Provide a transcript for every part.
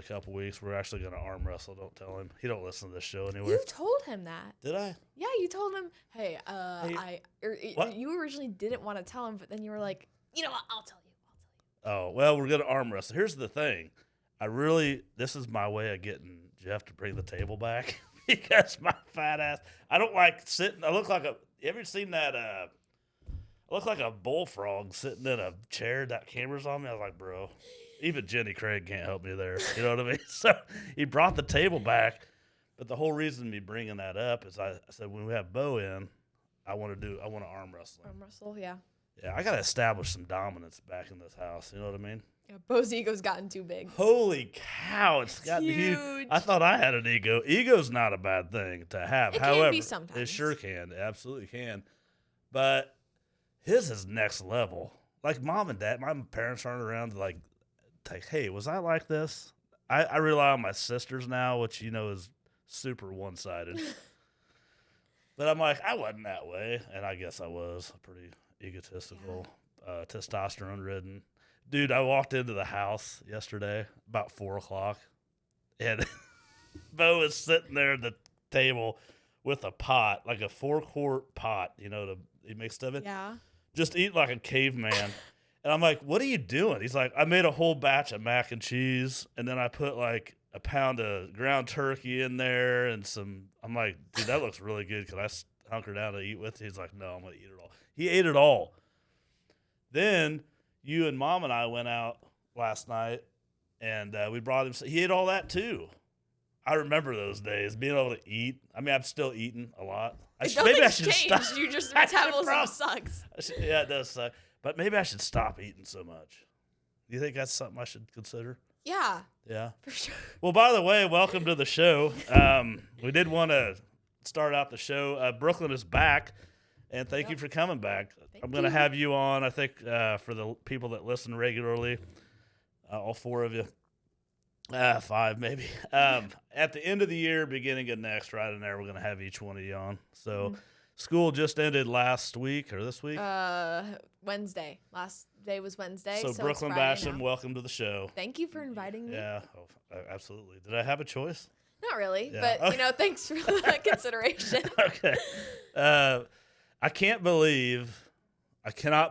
a couple weeks. We're actually going to arm wrestle. Don't tell him. He don't listen to this show anyway. You told him that. Did I? Yeah, you told him, hey, what? you originally didn't want to tell him, but then you were like, you know what, I'll tell you. Oh, well, we're going to arm wrestle. Here's the thing. This is my way of getting Jeff to bring the table back because my fat ass, I don't like sitting. You ever seen that, I look like a bullfrog sitting in a chair that camera's on me. I was like, bro, even Jenny Craig can't help me there. You know what I mean? So he brought the table back. But the whole reason me bringing that up is I said, when we have Bo in, I want to arm wrestle. Arm wrestle, yeah. Yeah, I got to establish some dominance back in this house. You know what I mean? Yeah, Bo's ego's gotten too big. Holy cow, it's gotten huge. I thought I had an ego. Ego's not a bad thing to have. However, can be sometimes. It sure can. It absolutely can. But his is next level. Like mom and dad, my parents aren't around to like, hey, was I like this? I rely on my sisters now, which, is super one-sided. But I'm like, I wasn't that way. And I guess I was pretty egotistical, testosterone-ridden. Dude, I walked into the house yesterday about 4 o'clock, and Bo was sitting there at the table with a pot, like a 4-quart pot, he makes stuff in. Yeah. Just eating like a caveman. And I'm like, what are you doing? He's like, I made a whole batch of mac and cheese, and then I put like a pound of ground turkey in there and I'm like, dude, that looks really good. Can I hunker down to eat with you? He's like, no, I'm going to eat it all. He ate it all. Then you and Mom and I went out last night, and we brought him. He ate all that too. I remember those days, being able to eat. I mean, I'm still eating a lot. Maybe I should stop. You just metabolism sucks. Yeah, it does suck. But maybe I should stop eating so much. Do you think that's something I should consider? Yeah. Yeah. For sure. Well, by the way, welcome to the show. We did want to start out the show. Brooklyn is back, and thank you for coming back. I'm going to have you on, I think, for the people that listen regularly, all 4 of you. 5 maybe. At the end of the year, beginning of next, right in there, we're going to have each one of you on. So school just ended last week or this week? Wednesday. Last day was Wednesday. So Brooklynn Basham, welcome to the show. Thank you for inviting me. Yeah, absolutely. Did I have a choice? Not really, but thanks for the consideration. Okay. I cannot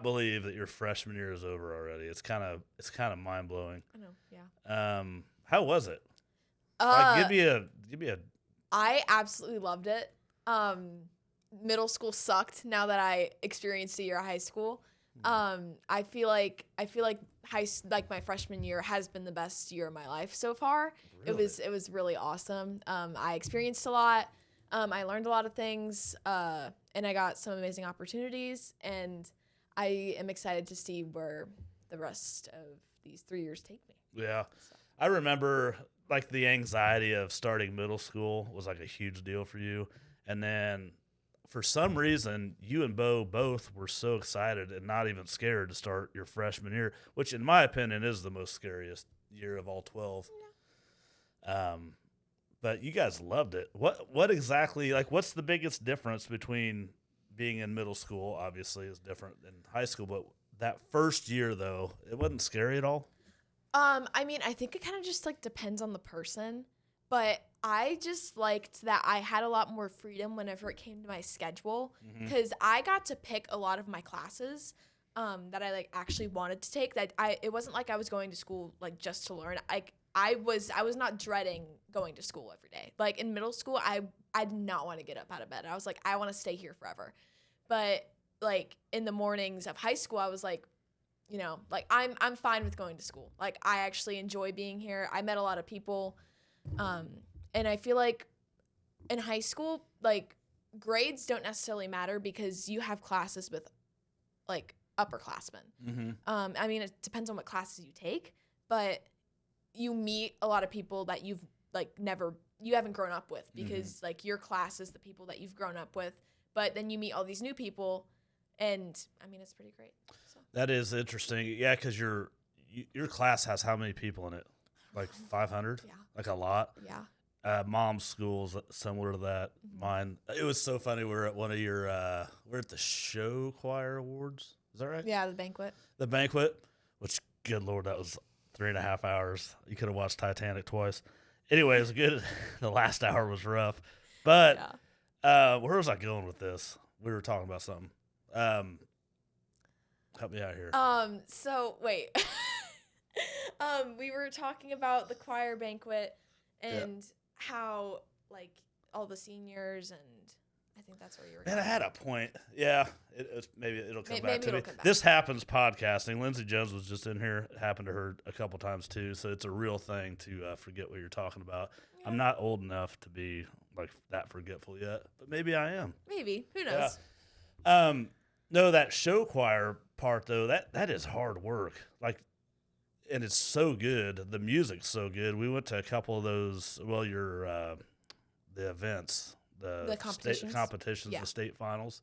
believe that your freshman year is over already. It's kind of mind blowing. I know. Yeah. How was it? Give me a. I absolutely loved it. Middle school sucked. Now that I experienced a year of high school, I feel like my freshman year has been the best year of my life so far. Really? It was really awesome. I experienced a lot. I learned a lot of things, and I got some amazing opportunities. And I am excited to see where the rest of these 3 years take me. Yeah. So. I remember like the anxiety of starting middle school was like a huge deal for you. And then for some reason, you and Bo both were so excited and not even scared to start your freshman year, which in my opinion is the most scariest year of all 12. Yeah. But you guys loved it. What exactly, like what's the biggest difference between being in middle school, obviously is different than high school, but that first year though, it wasn't scary at all? I mean, I think it kind of just like depends on the person, but I just liked that I had a lot more freedom whenever it came to my schedule, because I got to pick a lot of my classes that I like actually wanted to take. It wasn't like I was going to school like just to learn. I was not dreading going to school every day. Like in middle school, I did not want to get up out of bed. I was like, I want to stay here forever. But like in the mornings of high school, I was like, like I'm fine with going to school. Like I actually enjoy being here. I met a lot of people. And I feel like in high school, like grades don't necessarily matter because you have classes with like upperclassmen. I mean, it depends on what classes you take, but you meet a lot of people that you haven't grown up with because like your class is the people that you've grown up with, but then you meet all these new people, and I mean, it's pretty great. So. That is interesting. Yeah. 'Cause your class has how many people in it? Like 500? Yeah. Like a lot? Yeah. Mom's school's similar to that. Mine. It was so funny. We're at one of your, we're at the Show Choir Awards. Is that right? Yeah. The banquet. The banquet, which good Lord, that was 3.5 hours. You could have watched Titanic twice. Anyway, it was good. The last hour was rough. But where was I going with this? We were talking about something. Help me out here. So wait. We were talking about the choir banquet and how like all the seniors, and I think that's where you were Man, going. I had a point. Yeah, maybe it'll come back to it'll me. come back. This happens podcasting. Lindsay Jones was just in here. It happened to her a couple times too. So it's a real thing to forget what you're talking about. Yeah. I'm not old enough to be like that forgetful yet, but maybe I am. Maybe. Who knows? Yeah. No, that show choir part though, that is hard work. Like, and it's so good. The music's so good. We went to a couple of those. Well, the events, the competitions, the state finals.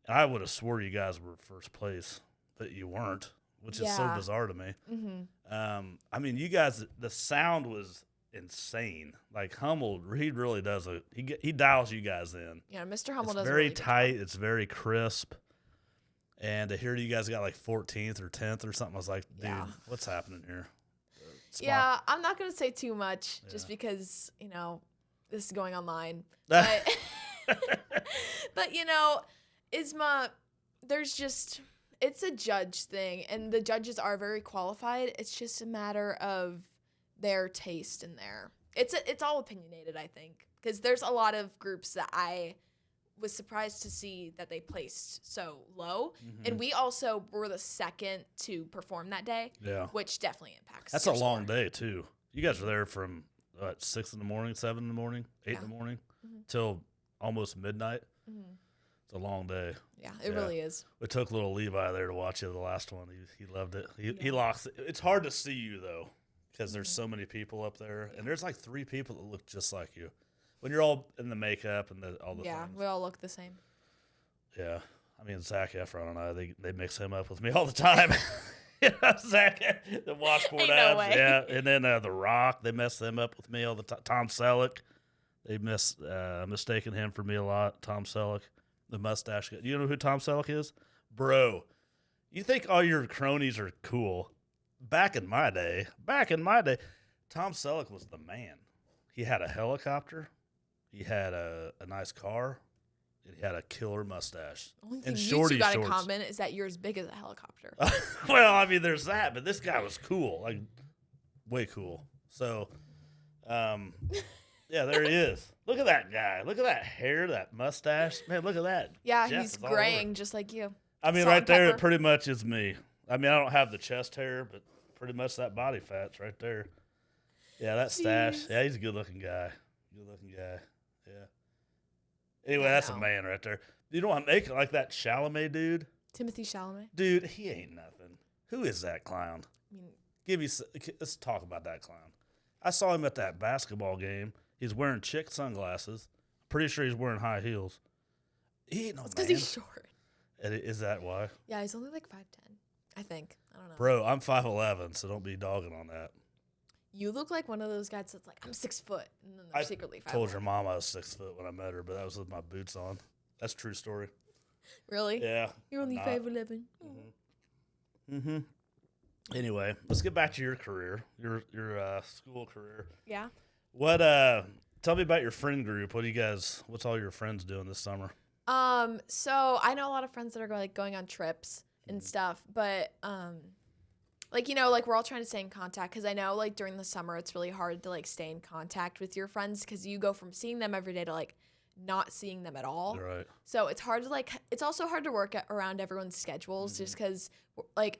And I would have swore you guys were first place, but you weren't, which is so bizarre to me. Mm-hmm. I mean, you guys, the sound was insane. Like Hummel, he really does he dials you guys in. Yeah, Mr. Hummel does. It's very tight. It's very crisp. And to hear you guys got like 14th or 10th or something, I was like, dude, what's happening here? Yeah, I'm not going to say too much just because, this is going online. But, but ISMA, it's a judge thing, and the judges are very qualified. It's just a matter of their taste in there. It's all opinionated, I think, because there's a lot of groups that I was surprised to see that they placed so low. Mm-hmm. And we also were the second to perform that day, which definitely impacts. That's a long day, too. You guys were there from 6 in the morning, 7 in the morning, 8 in the morning, till almost midnight. Mm-hmm. It's a long day. Yeah, it really is. We took little Levi there to watch you the last one. He loved it. He locks it. It's hard to see you, though, because there's so many people up there. And there's like 3 people that look just like you. When you're all in the makeup and all the things. We all look the same. Yeah. I mean, Zac Efron and I, they mix him up with me all the time. Zac, the washboard abs. No way. Yeah. And then The Rock, they mess them up with me all the time. Tom Selleck, they mistaken him for me a lot. Tom Selleck, the mustache guy. You know who Tom Selleck is? Bro, you think all your cronies are cool. Back in my day, Tom Selleck was the man. He had a helicopter. He had a nice car, and he had a killer mustache. Only thing you two got in common is that you're as big as a helicopter. Well, I mean, there's that, but this guy was cool, like way cool. So, yeah, there he is. Look at that guy. Look at that hair, that mustache. Man, look at that. Yeah, Jeff, he's graying just like you. I mean, right there, it pretty much is me. I mean, I don't have the chest hair, but pretty much that body fat's right there. Yeah, that stash. Yeah, he's a good-looking guy. Yeah. Anyway, that's a man right there. You know what I'm making like that Chalamet dude? Timothy Chalamet? Dude, he ain't nothing. Who is that clown? Let's talk about that clown. I saw him at that basketball game. He's wearing chick sunglasses. Pretty sure he's wearing high heels. He ain't no man. It's because he's short. Is that why? Yeah, he's only like 5'10", I think. I don't know. Bro, I'm 5'11", so don't be dogging on that. You look like one of those guys that's like, I'm 6 foot, and then they're secretly 5'11". I told your mom I was 6 foot when I met her, but that was with my boots on. That's a true story. Really? Yeah. You're only 5'11". Mm-hmm. Anyway, let's get back to your career, your school career. Yeah. What? Tell me about your friend group. What's all your friends doing this summer? So I know a lot of friends that are going on trips and stuff, but we're all trying to stay in contact because I know during the summer it's really hard to stay in contact with your friends because you go from seeing them every day to not seeing them at all. Right. So it's hard to it's also hard to work around everyone's schedules just because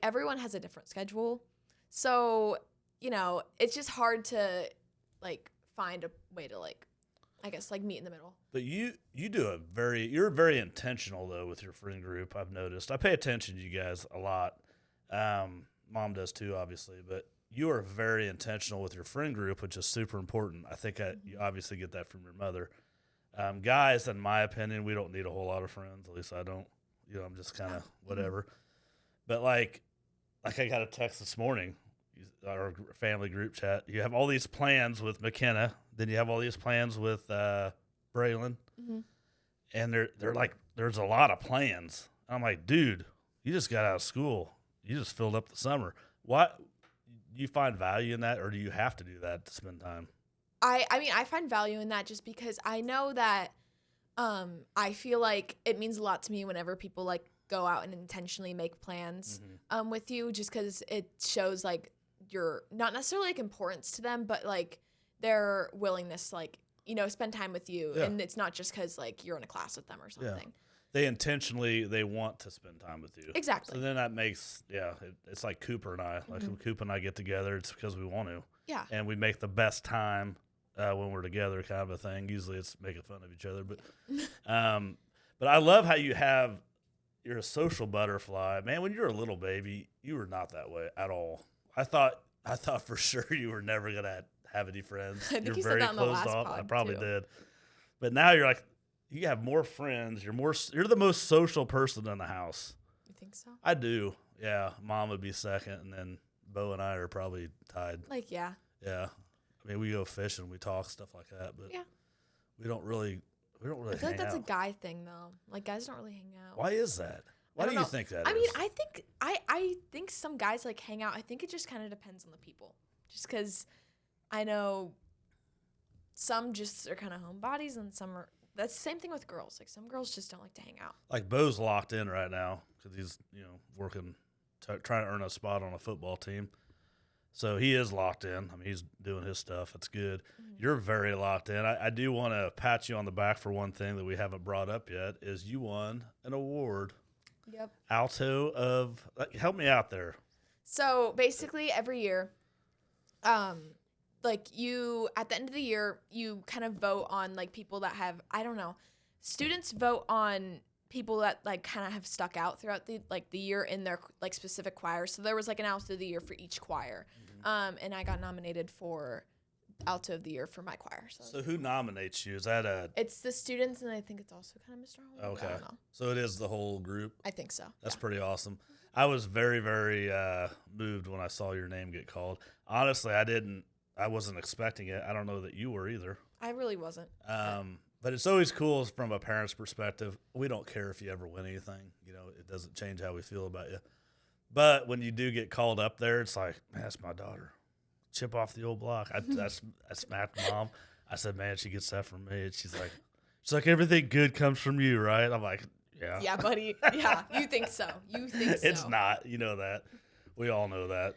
everyone has a different schedule. So, it's just hard to find a way to meet in the middle. But you're very intentional though with your friend group. I've noticed. I pay attention to you guys a lot. Mom does too, obviously, but you are very intentional with your friend group, which is super important. I think you obviously get that from your mother. Guys, in my opinion, we don't need a whole lot of friends. At least I don't. I'm just kind of whatever. But I got a text this morning, our family group chat. You have all these plans with McKenna, then you have all these plans with Braylon, and they're like, there's a lot of plans. I'm like, dude, you just got out of school. You just filled up the summer. What? you find value in that, or do you have to do that to spend time? I mean, I find value in that just because I know that I feel like it means a lot to me whenever people like go out and intentionally make plans with you, just because it shows like your not necessarily like importance to them, but like their willingness to like, you know, spend time with you. Yeah. And it's not just because like you're in a class with them or something. They intentionally, they want to spend time with you. Exactly. So then that makes, it's like Cooper and I. Like when Cooper and I get together, it's because we want to. Yeah. And we make the best time when we're together, kind of a thing. Usually it's making fun of each other. But I love how you're a social butterfly. Man, when you're a little baby, you were not that way at all. I thought for sure you were never going to have any friends. I think you're you said very that on the closed last off. pod, I probably too. did. But now you're like, you have more friends. You're the most social person in the house. You think so? I do. Yeah. Mom would be second, and then Bo and I are probably tied. Like, yeah. Yeah. I mean, we go fishing, we talk, stuff like that, but Yeah. we don't really I feel like hang that's out. a guy thing, though. Like, guys don't really hang out. Why is that? Why I do don't you know. think that I is? mean, I think some guys like hang out. I think it just kind of depends on the people. Just because I know some just are kind of homebodies, and some are. That's the same thing with girls. Like some girls just don't like to hang out. Like Bo's locked in right now because he's working, trying to earn a spot on a football team. So he is locked in. I mean, he's doing his stuff. That's good. You're very locked in. I do want to pat you on the back for one thing that we haven't brought up yet is you won an award. Yep. Alto of help me out there. So basically, every year, like you at the end of the year, you kind of vote on like people that have students vote on people that like kind of have stuck out throughout the year in their like specific choir. So there was like an alto of the year for each choir, and I got nominated for alto of the year for my choir. So who nominates you? Is that It's the students, and I think it's also kind of Mr. Holland. okay? I don't know. So it is the whole group. I think so. That's pretty awesome. I was very, very moved when I saw your name get called. Honestly, I wasn't expecting it. I don't know that you were either. I really wasn't. But it's always cool from a parent's perspective. We don't care if you ever win anything. It doesn't change how we feel about you. But when you do get called up there, it's like, man, that's my daughter. Chip off the old block. I smacked Mom. I said, man, she gets that from me. And she's like, everything good comes from you, right? I'm like, yeah. Yeah, buddy. Yeah, you think so. It's not. You know that. We all know that.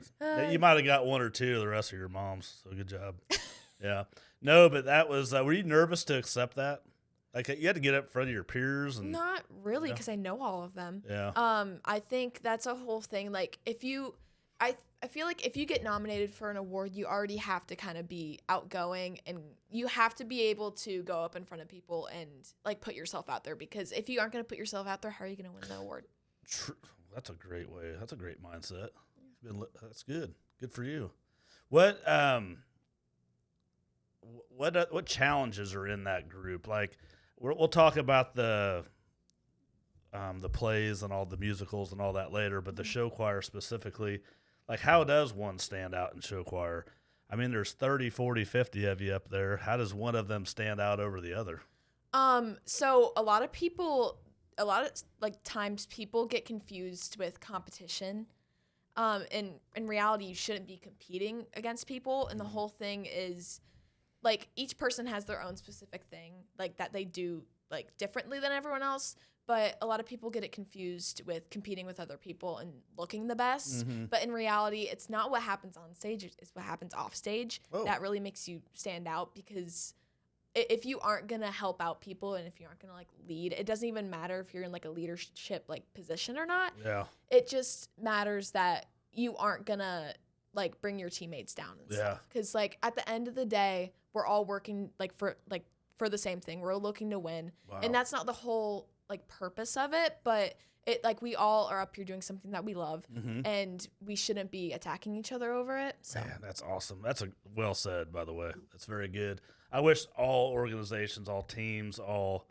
You might have got one or two of the rest of your moms, so good job. Yeah. No, but that was, were you nervous to accept that? Like, you had to get up in front of your peers? And Not really, because I know all of them. Yeah. I think that's a whole thing. Like, I feel like if you get nominated for an award, you already have to kind of be outgoing, and you have to be able to go up in front of people and, like, put yourself out there. Because if you aren't going to put yourself out there, how are you going to win the award? That's a great way. That's a great mindset. That's good. Good for you. What challenges are in that group? Like, we'll talk about the plays and all the musicals and all that later, but the show choir specifically, like, how does one stand out in show choir? I mean, there's 30, 40, 50 of you up there. How does one of them stand out over the other? So a lot of times people get confused with competition. In reality, you shouldn't be competing against people. And the whole thing is, like, each person has their own specific thing, like, that they do, like, differently than everyone else. But a lot of people get it confused with competing with other people and looking the best. But in reality, it's not what happens on stage. It's what happens off stage. Oh. That really makes you stand out, because if you aren't going to help out people and if you aren't going to, like, lead, it doesn't even matter if you're in, like, a leadership, like, position or not. Yeah. It just matters that you aren't going to, like, bring your teammates down and stuff. Because, like, at the end of the day, we're all working, for the same thing. We're looking to win. Wow. And that's not the whole, like, purpose of it, but it, like, we all are up here doing something that we love, and we shouldn't be attacking each other over it. So Man, that's awesome. That's well said, by the way. That's very good. I wish all organizations, all teams, all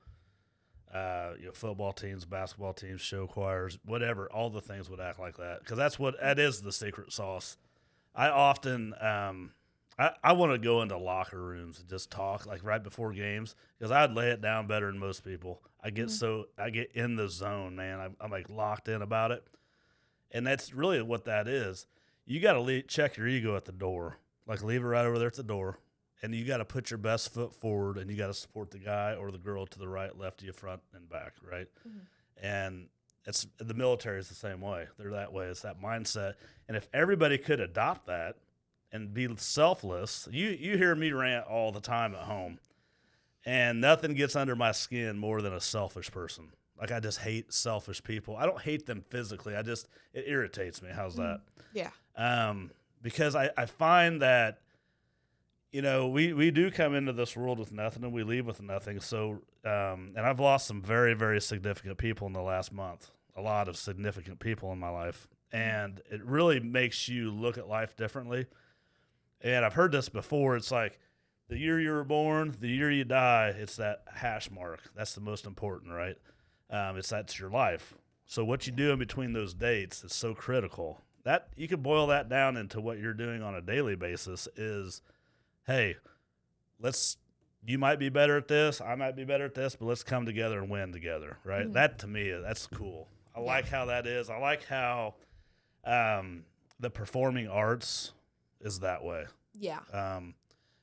football teams, basketball teams, show choirs, whatever, all the things would act like that, because that is the secret sauce. I often I want to go into locker rooms and just talk, like, right before games, because I'd lay it down better than most people. I get in the zone, man. I'm like locked in about it, and that's really what that is. you got to check your ego at the door. Like, leave it right over there at the door. And you got to put your best foot forward, and you got to support the guy or the girl to the right, left of you, front and back, right? Mm-hmm. And it's the military is the same way. They're that way. It's that mindset. And if everybody could adopt that and be selfless, you hear me rant all the time at home, and nothing gets under my skin more than a selfish person. Like, I just hate selfish people. I don't hate them physically. It irritates me. How's that? Yeah. Because I find that, you know, we do come into this world with nothing and we leave with nothing. So, and I've lost some very, very significant people in the last month, a lot of significant people in my life. And it really makes you look at life differently. And I've heard this before. It's like the year you were born, the year you die, it's that hash mark. That's the most important, right? That's your life. So what you do in between those dates is so critical. That you can boil that down into what you're doing on a daily basis is, hey, you might be better at this, I might be better at this, but let's come together and win together, right? Mm-hmm. That, to me, that's cool. I like how that is. I like how the performing arts is that way. Yeah.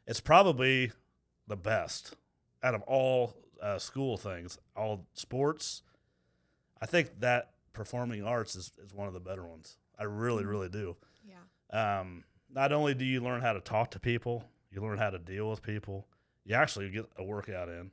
It's probably the best out of all school things, all sports. I think that performing arts is one of the better ones. I really, really do. Yeah. Not only do you learn how to talk to people, you learn how to deal with people. You actually get a workout in.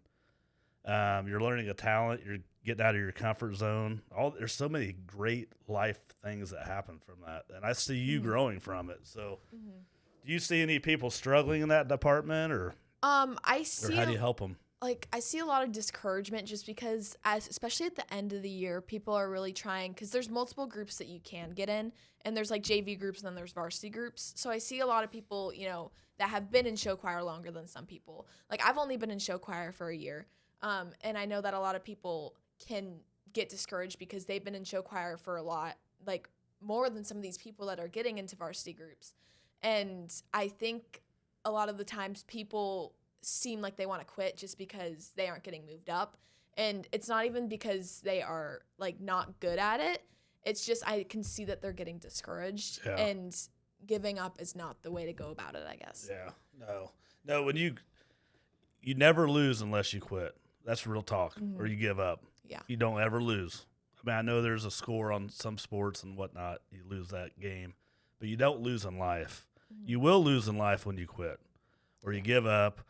You're learning a talent. You're getting out of your comfort zone. There's so many great life things that happen from that, and I see you growing from it. So, do you see any people struggling in that department, or I see? Or how do you help them? Like, I see a lot of discouragement just because, especially at the end of the year, people are really trying, because there's multiple groups that you can get in, and there's like JV groups and then there's varsity groups. So I see a lot of people, you know, that have been in show choir longer than some people. Like, I've only been in show choir for a year, and I know that a lot of people can get discouraged because they've been in show choir for a lot, like more than some of these people that are getting into varsity groups. And I think a lot of the times people seem like they want to quit just because they aren't getting moved up, and it's not even because they are like not good at it. It's just I can see that they're getting discouraged, and giving up is not the way to go about it, I guess. No, when you never lose unless you quit. That's real talk. Or you give up. You don't ever lose. I mean, I know there's a score on some sports and whatnot, you lose that game, but you don't lose in life. You will lose in life when you quit or you give up.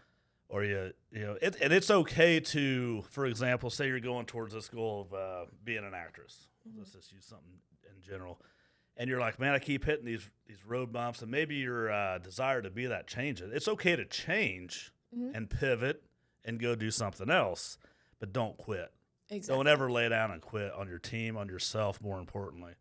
Or and it's okay to, for example, say you're going towards this goal of being an actress. Let's just use something in general, and you're like, man, I keep hitting these road bumps, and maybe your desire to be that changes. It's okay to change and pivot and go do something else, but don't quit. Exactly. Don't ever lay down and quit on your team, on yourself. More importantly,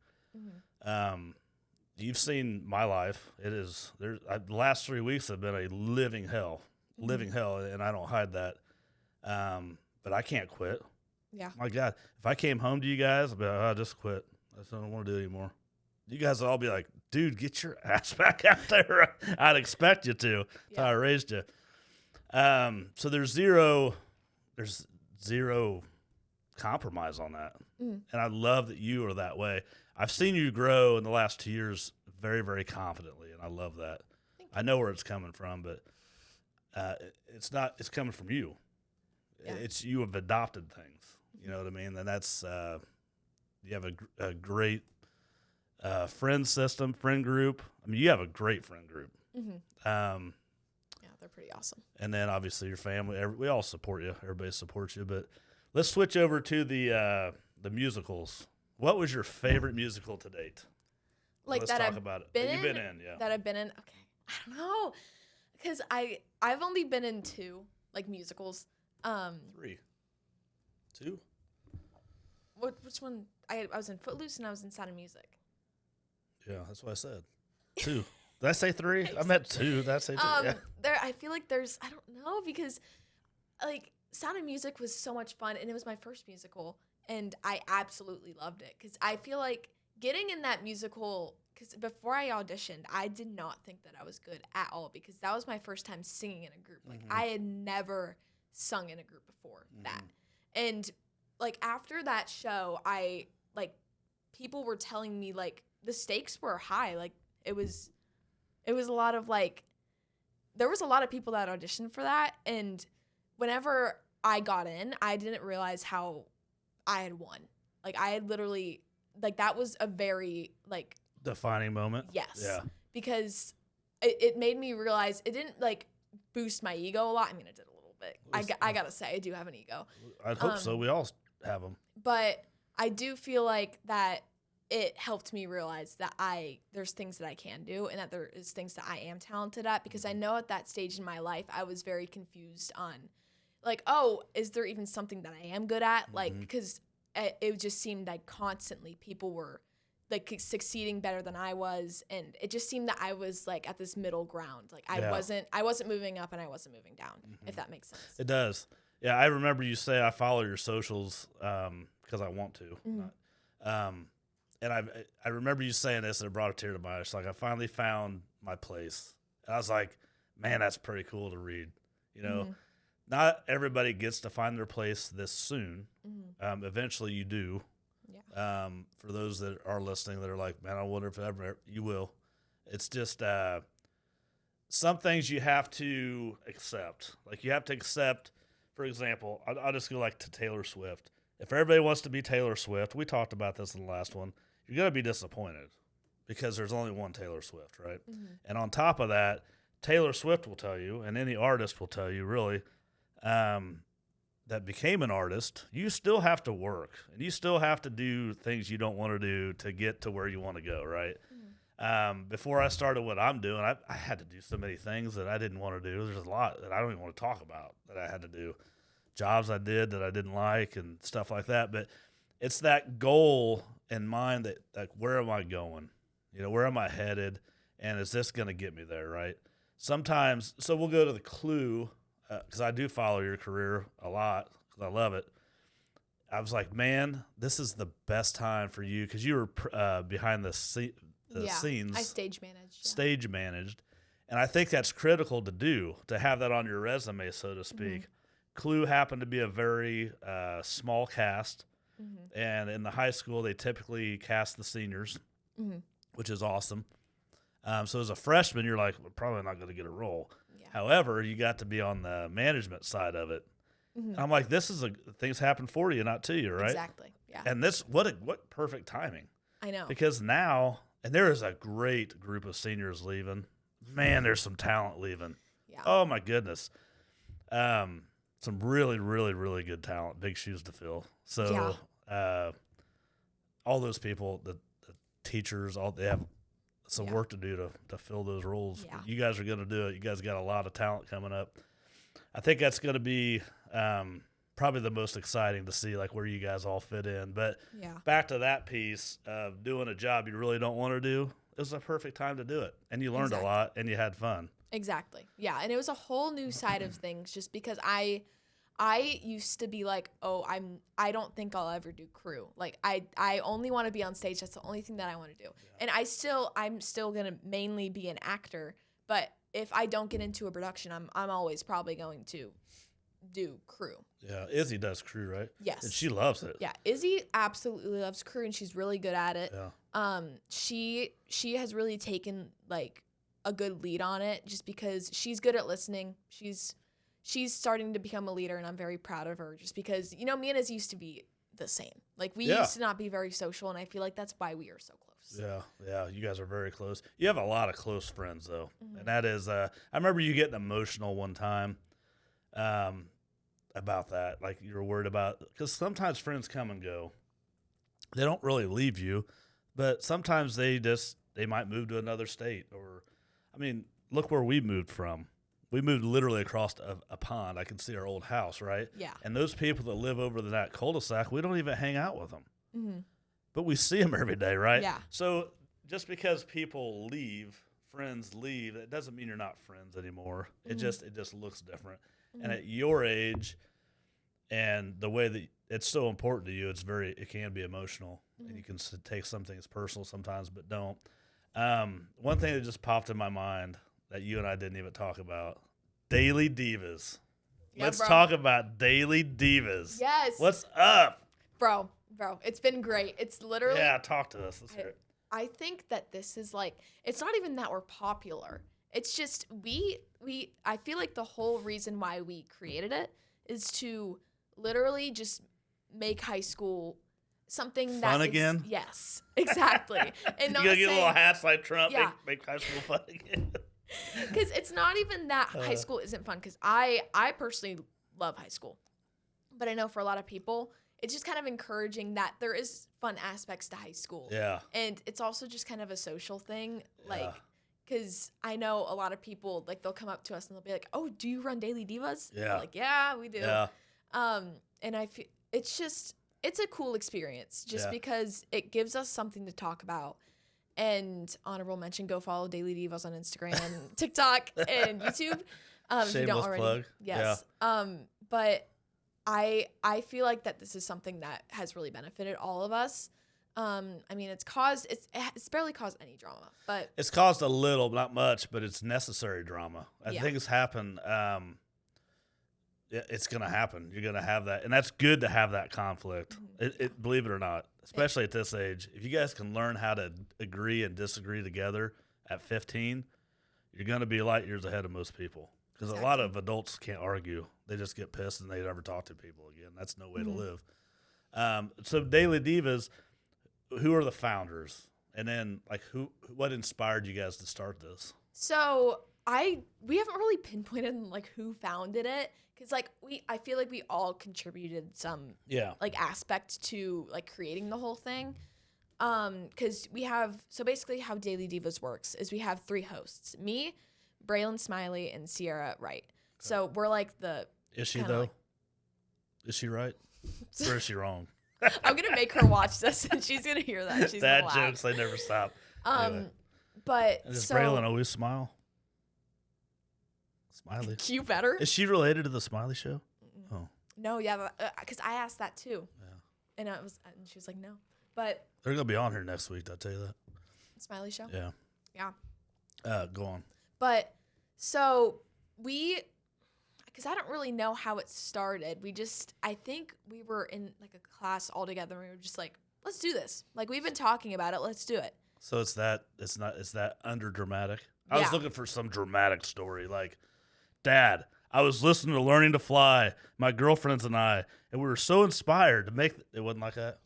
you've seen my life. The last 3 weeks have been a living hell. And I don't hide that. But I can't quit. Yeah. My God, if I came home to you guys, I'd be like, I just quit. I don't want to do it anymore. You guys would all be like, dude, get your ass back out there. I'd expect you to. That's how I raised you. So there's zero compromise on that. And I love that you are that way. I've seen you grow in the last 2 years very, very confidently, and I love that. I know where it's coming from, but it's coming from you. Yeah. You have adopted things. You know what I mean? And that's you have a great friend system, friend group. I mean, you have a great friend group. Yeah, they're pretty awesome. And then obviously your family. We all support you. Everybody supports you. But let's switch over to the musicals. What was your favorite musical to date? Like let's that talk I've about it. been That in, you've been in, yeah. That I've been in. Okay, I don't know, because I've only been in 2 like musicals. 3, 2. Which one? I was in Footloose and I was in Sound of Music. Yeah, that's what I said. 2. Did I say 3? I meant 2. Did I say 2? Yeah. I feel like I don't know, because like Sound of Music was so much fun, and it was my first musical, and I absolutely loved it, because I feel like getting in that musical, because before I auditioned, I did not think that I was good at all, because that was my first time singing in a group. Like, I had never sung in a group before that. And like after that show, people were telling me like the stakes were high. Like It was a lot of like, there was a lot of people that auditioned for that, and whenever I got in, I didn't realize how I had won. Like I had literally, like that was a very like defining moment. Yes. Yeah. Because it made me realize it didn't like boost my ego a lot. I mean, it did a little bit. I gotta say, I do have an ego. I'd hope so. We all have them. But I do feel like that it helped me realize that there's things that I can do and that there is things that I am talented at, because I know at that stage in my life I was very confused on like, oh, is there even something that I am good at? Like, because it just seemed like constantly people were like succeeding better than I was, and it just seemed that I was like at this middle ground. Like I wasn't moving up and I wasn't moving down, if that makes sense. It does. Yeah, I remember you say I follow your socials because I want to. And I remember you saying this, and it brought a tear to my eyes. Like I finally found my place. And I was like, man, that's pretty cool to read. You know, not everybody gets to find their place this soon. Eventually you do. Yeah. For those that are listening that are like, man, I wonder if ever you will. It's just some things you have to accept. Like you have to accept, for example, I'll just go like to Taylor Swift. If everybody wants to be Taylor Swift, we talked about this in the last one, you're going to be disappointed because there's only one Taylor Swift, right? And on top of that, Taylor Swift will tell you, and any artist will tell you really, that became an artist, you still have to work, and you still have to do things you don't want to do to get to where you want to go, right? Before I started what I'm doing, I had to do so many things that I didn't want to do. There's a lot that I don't even want to talk about that I had to do. Jobs I did that I didn't like and stuff like that. But it's that goal in mind that, like, where am I going? You know, where am I headed? And is this going to get me there, right? Sometimes, so we'll go to the Clue, because I do follow your career a lot because I love it. I was like, man, this is the best time for you because you were behind the scenes. I stage managed. Yeah. Stage managed. And I think that's critical to do, to have that on your resume, so to speak. Clue happened to be a very small cast. And in the high school, they typically cast the seniors, which is awesome. So as a freshman, you're like, we're probably not going to get a role. Yeah. However, you got to be on the management side of it. And I'm like, this is things happen for you, not to you, right? Exactly. Yeah. And this, what perfect timing. I know. Because now, and there is a great group of seniors leaving. Man, there's some talent leaving. Yeah. Oh my goodness. Some really, really, really good talent. Big shoes to fill. So, all those people, the teachers, they have some work to do to fill those roles. Yeah. You guys are going to do it. You guys got a lot of talent coming up. I think that's going to be probably the most exciting to see, like, where you guys all fit in. But back to that piece of doing a job you really don't want to do, it was a perfect time to do it. And you learned a lot, and you had fun. Exactly. Yeah, and it was a whole new side of things just because I used to be like, oh, I don't think I'll ever do crew. Like I only want to be on stage. That's the only thing that I want to do. Yeah. And I'm still going to mainly be an actor, but if I don't get into a production, I'm always probably going to do crew. Yeah, Izzy does crew, right? Yes. And she loves it. Yeah, Izzy absolutely loves crew and she's really good at it. Yeah. She has really taken like a good lead on it just because she's good at listening. She's starting to become a leader, and I'm very proud of her just because, you know, me and Izzy used to be the same. Like, we used to not be very social, and I feel like that's why we are so close. Yeah, you guys are very close. You have a lot of close friends, though, and that is I remember you getting emotional one time about that. Like, you were worried about, because sometimes friends come and go. They don't really leave you, but sometimes they might move to another state, or, I mean, look where we moved from. We moved literally across a pond. I can see our old house, right? Yeah. And those people that live over that cul-de-sac, we don't even hang out with them. But we see them every day, right? Yeah. So just because people leave, friends leave, that doesn't mean you're not friends anymore. It just looks different. And at your age and the way that it's so important to you, it can be emotional. And you can take some things personal sometimes, but don't. One thing that just popped in my mind that you and I didn't even talk about. Daily Divas. Yeah, Let's talk about Daily Divas. Yes. What's up? Bro, it's been great. It's literally... Yeah, talk to us. Let's hear it. I think that this is like, it's not even that we're popular. It's just I feel like the whole reason why we created it is to literally just make high school something fun again. Yes, exactly. And You not gotta get saying, little hats like Trump. Yeah. Make high school fun again. because it's not even that high school isn't fun. Because I personally love high school, but I know for a lot of people, it's just kind of encouraging that there is fun aspects to high school. Yeah. And it's also just kind of a social thing, like. Yeah. Because I know a lot of people, like, they'll come up to us and they'll be like, "Oh, do you run Daily Divas?" Yeah. We're like, yeah, we do. Yeah. And I feel it's a cool experience just Yeah. because it gives us something to talk about. And honorable mention, go follow Daily Divas on Instagram, TikTok, and YouTube. If you don't Shameless already. plug. Yes. But I feel like that this is something that has really benefited all of us. I mean, it's barely caused any drama, but It's caused a little, not much, but it's necessary drama. As Yeah. things happen, it's going to happen. You're going to have that. And that's good to have that conflict. Believe it or not, especially at this age. If you guys can learn how to agree and disagree together at 15, you're going to be light years ahead of most people. Because a lot of adults can't argue. They just get pissed and they never talk to people again. That's no way to live. So Daily Divas, who are the founders? And then, like, what inspired you guys to start this? So we haven't really pinpointed like who founded it, because like I feel like we all contributed some like aspect to like creating the whole thing. Because so basically how Daily Divas works is we have 3 hosts: me, Braylon Smiley, and Sierra Wright. Okay. So we're like the. Is she though? Is she right? Or is she wrong? I'm gonna make her watch this, and she's gonna hear that. She's Dad gonna jokes, they never stop. Anyway. But Does so Braylon always smile? Smiley. You better. Is she related to the Smiley Show? Mm-mm. Oh, No, yeah, because I asked that too. yeah. And she was like, no. But They're gonna be on here next week. I'll tell you that. Smiley Show. Yeah. Yeah. Go on. But so because I don't really know how it started. I think we were in like a class all together, and we were just like, let's do this. Like, we've been talking about it. Let's do it. So it's that under dramatic. I was looking for some dramatic story, like, Dad, I was listening to Learning to Fly, my girlfriends and I, and we were so inspired to make it. Wasn't like that.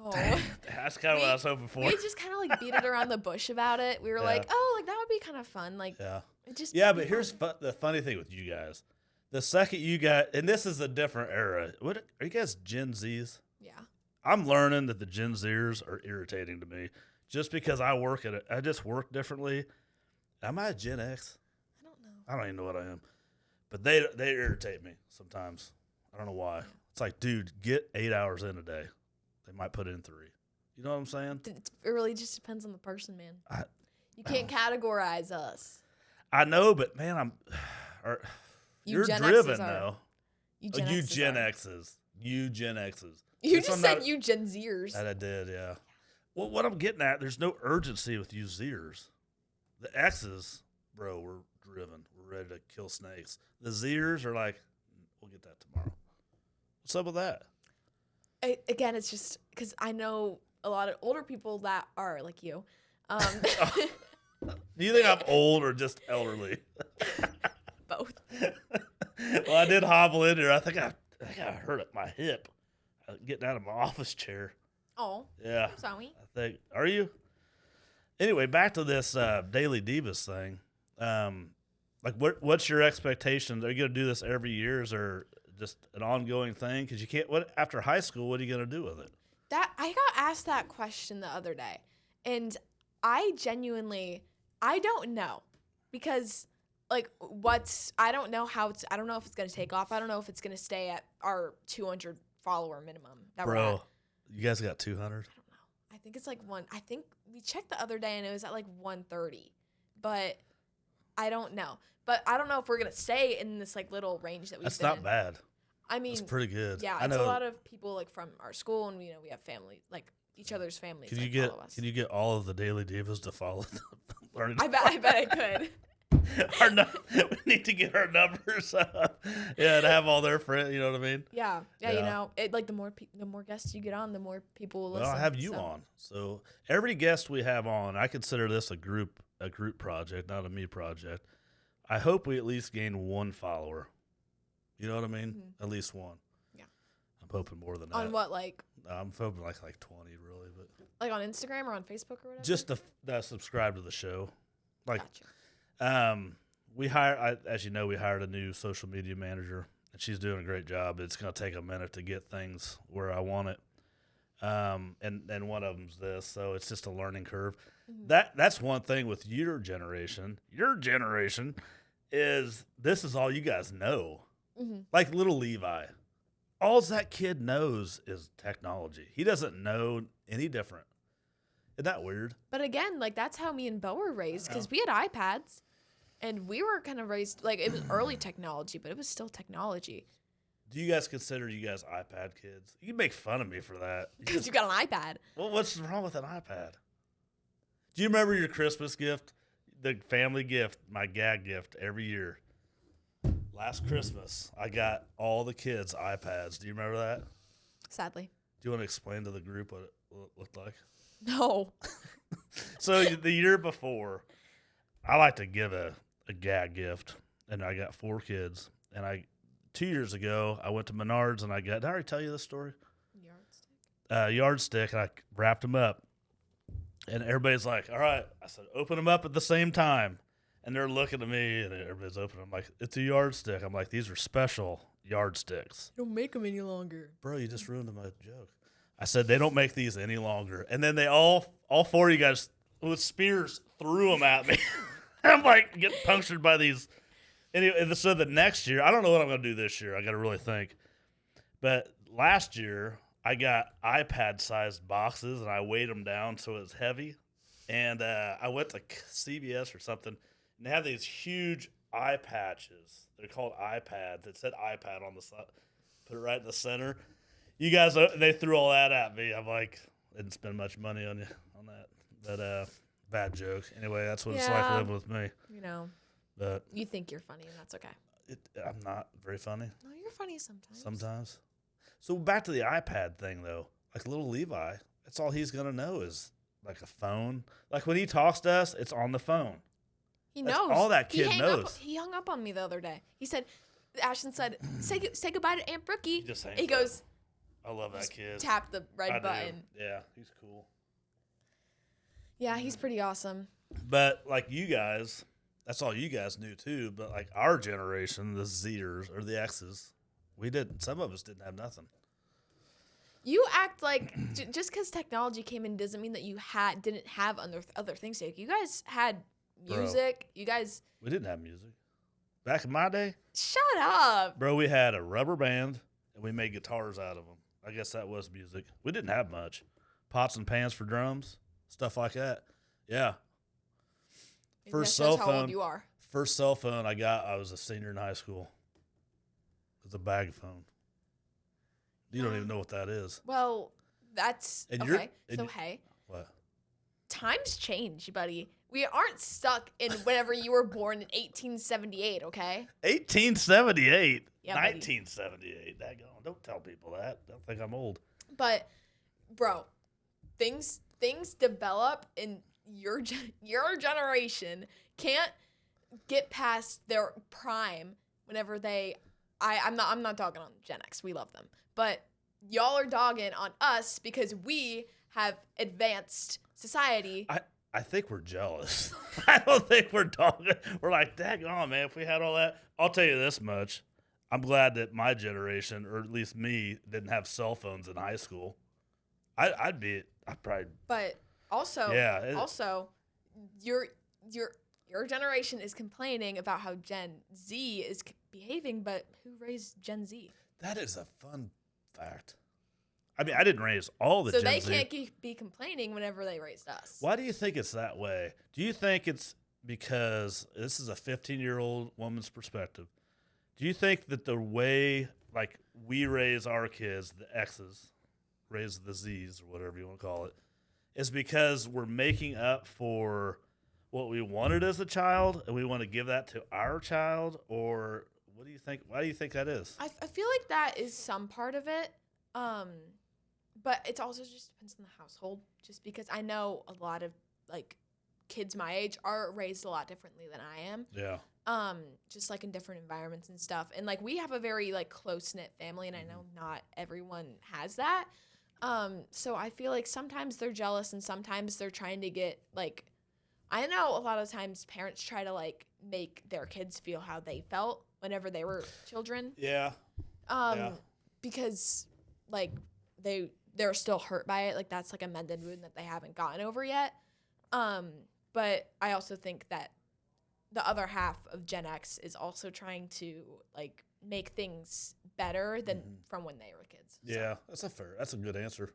No. That's kind of what I was hoping for. We just kind of like beat it around the bush about it. We were like, oh, like that would be kind of fun. Like, it just but here's the funny thing with you guys. The second you got, and this is a different era. What are you guys, Gen Zs? Yeah. I'm learning that the Gen Zers are irritating to me, just because I just work differently. Am I a Gen X? I don't know. I don't even know what I am, but they irritate me sometimes. I don't know why. Yeah. It's like, dude, get 8 hours in a day. They might put in 3. You know what I'm saying? It really just depends on the person, man. You can't categorize us. I know, but man, you're driven though. You Gen X's. You Gen X's. You just said you Gen Zers. That I did, yeah. Well, what I'm getting at, there's no urgency with you Zers. The X's, bro, we're driven. We're ready to kill snakes. The Zers are like, we'll get that tomorrow. What's up with that? Again, it's just because I know a lot of older people that are like you. Do you think I'm old or just elderly? Both. Well, I did hobble in here. I think I hurt my hip getting out of my office chair. Oh. Yeah. I'm sorry. I think. Are you? Anyway, back to this Daily Divas thing. Like, what's your expectations? Are you going to do this every year, or just an ongoing thing? Because you can't. After high school, what are you going to do with it? That I got asked that question the other day, and I don't know, because like I don't know I don't know if it's going to take off. I don't know if it's going to stay at our 200 follower minimum that we're at. You guys got 200? I don't know. I think it's like I think we checked the other day and it was at like 130, but I don't know. But I don't know if we're going to stay in this like little range that we've That's been not in. bad. I mean, it's pretty good. Yeah, it's a lot of people like from our school, and we have family, like each other's families. Can you get all of the Daily Divas to follow? I bet I could. We need to get our numbers up. Yeah, to have all their friends. You know what I mean? Yeah. Yeah. You know, like the more guests you get on, the more people will Well, listen. I have you on. So every guest we have on, I consider this a group project, not a me project. I hope we at least gain one follower. You know what I mean? Mm-hmm. At least one. Yeah. I'm hoping more than that. On what, like? I'm hoping like 20, really, but Like on Instagram or on Facebook or whatever. just to subscribe to the show. Like, Gotcha. we hired, as you know, we hired a new social media manager, and she's doing a great job. It's going to take a minute to get things where I want it. And one of them's this, so it's just a learning curve. Mm-hmm. That's one thing with your generation. Your generation is this is all you guys know. Mm-hmm. Like little Levi, all that kid knows is technology. He doesn't know any different. Isn't that weird? But again, like that's how me and Bo were raised because we had iPads, and we were kind of raised like it was early technology, but it was still technology. Do you guys consider you guys iPad kids? You make fun of me for that. Because you got an iPad. Well, what's wrong with an iPad? Do you remember your Christmas gift? The family gift, my gag gift every year. Last Christmas, I got all the kids iPads. Do you remember that? Sadly. Do you want to explain to the group what it looked like? No. So the year before, I like to give a gag gift, and I got 4 kids, and 2 years ago, I went to Menards and did I already tell you this story? Yardstick, and I wrapped them up. And everybody's like, all right. I said, open them up at the same time. And they're looking at me, and everybody's opening them. I'm like, it's a yardstick. I'm like, these are special yardsticks. Don't make them any longer. Bro, you just ruined my joke. I said, they don't make these any longer. And then they all 4 of you guys with spears threw them at me. I'm like, getting punctured by these. Anyway, so the next year, I don't know what I'm going to do this year. I got to really think. But last year, I got iPad-sized boxes, and I weighed them down so it was heavy. And I went to CVS or something, and they have these huge eye patches. They're called iPads. It said iPad on the side. Put it right in the center. You guys, they threw all that at me. I'm like, didn't spend much money on that. But bad joke. Anyway, that's what it's like living with me. You know. But you think you're funny, and that's okay. I'm not very funny. No, you're funny sometimes. Sometimes. So back to the iPad thing, though. Like little Levi, that's all he's going to know is like a phone. Like when he talks to us, it's on the phone. He knows. All that kid knows. He hung up on me the other day. He said, Ashton said, say goodbye to Aunt Brookie. He goes, I love that kid. Tap the red button. Yeah, he's cool. Yeah, he's pretty awesome. But like you guys, that's all you guys knew too. But like our generation, the Zers or the X's, some of us didn't have nothing. You act like just because technology came in doesn't mean that you didn't have other things. Like you guys had music. Bro, we didn't have music back in my day. Shut up, bro. We had a rubber band and we made guitars out of them. I guess that was music. We didn't have much. Pots and pans for drums, stuff like that. Yeah. First cell phone. How old you are. First cell phone I got, I was a senior in high school. It was a bag phone. You don't even know what that is. Well, that's okay. So hey, what? Times change, buddy. We aren't stuck in whenever you were born in 1878. Okay. 1878. Yeah, 1978. Don't tell people that. They'll think I'm old. But, bro, things develop in your generation can't get past their prime whenever they. I'm not dogging on Gen X. We love them. But y'all are dogging on us because we have advanced society. I think we're jealous. I don't think we're dogging. We're like, daggone, man, if we had all that. I'll tell you this much. I'm glad that my generation, or at least me, didn't have cell phones in high school. I'd probably. But also, your generation is complaining about how Gen Z is behaving, but who raised Gen Z? That is a fun fact. I mean, I didn't raise all the Gen Z. So they can't be complaining whenever they raised us. Why do you think it's that way? Do you think it's because this is a 15-year-old woman's perspective? Do you think that the way, like, we raise our kids, the X's, raise the Z's, or whatever you want to call it, is because we're making up for what we wanted as a child and we want to give that to our child, or what do you think? Why do you think that is? I feel like that is some part of it. But it also just depends on the household. Just because I know a lot of like kids my age are raised a lot differently than I am. Yeah. Just like in different environments and stuff. And like we have a very like close knit family, and I know not everyone has that. So I feel like sometimes they're jealous and sometimes they're trying to get like, I know a lot of times parents try to like make their kids feel how they felt whenever they were children. Yeah. Because like they're still hurt by it. Like that's like a mended wound that they haven't gotten over yet. But I also think that the other half of Gen X is also trying to like make things better than from when they were kids. Yeah, that's a good answer.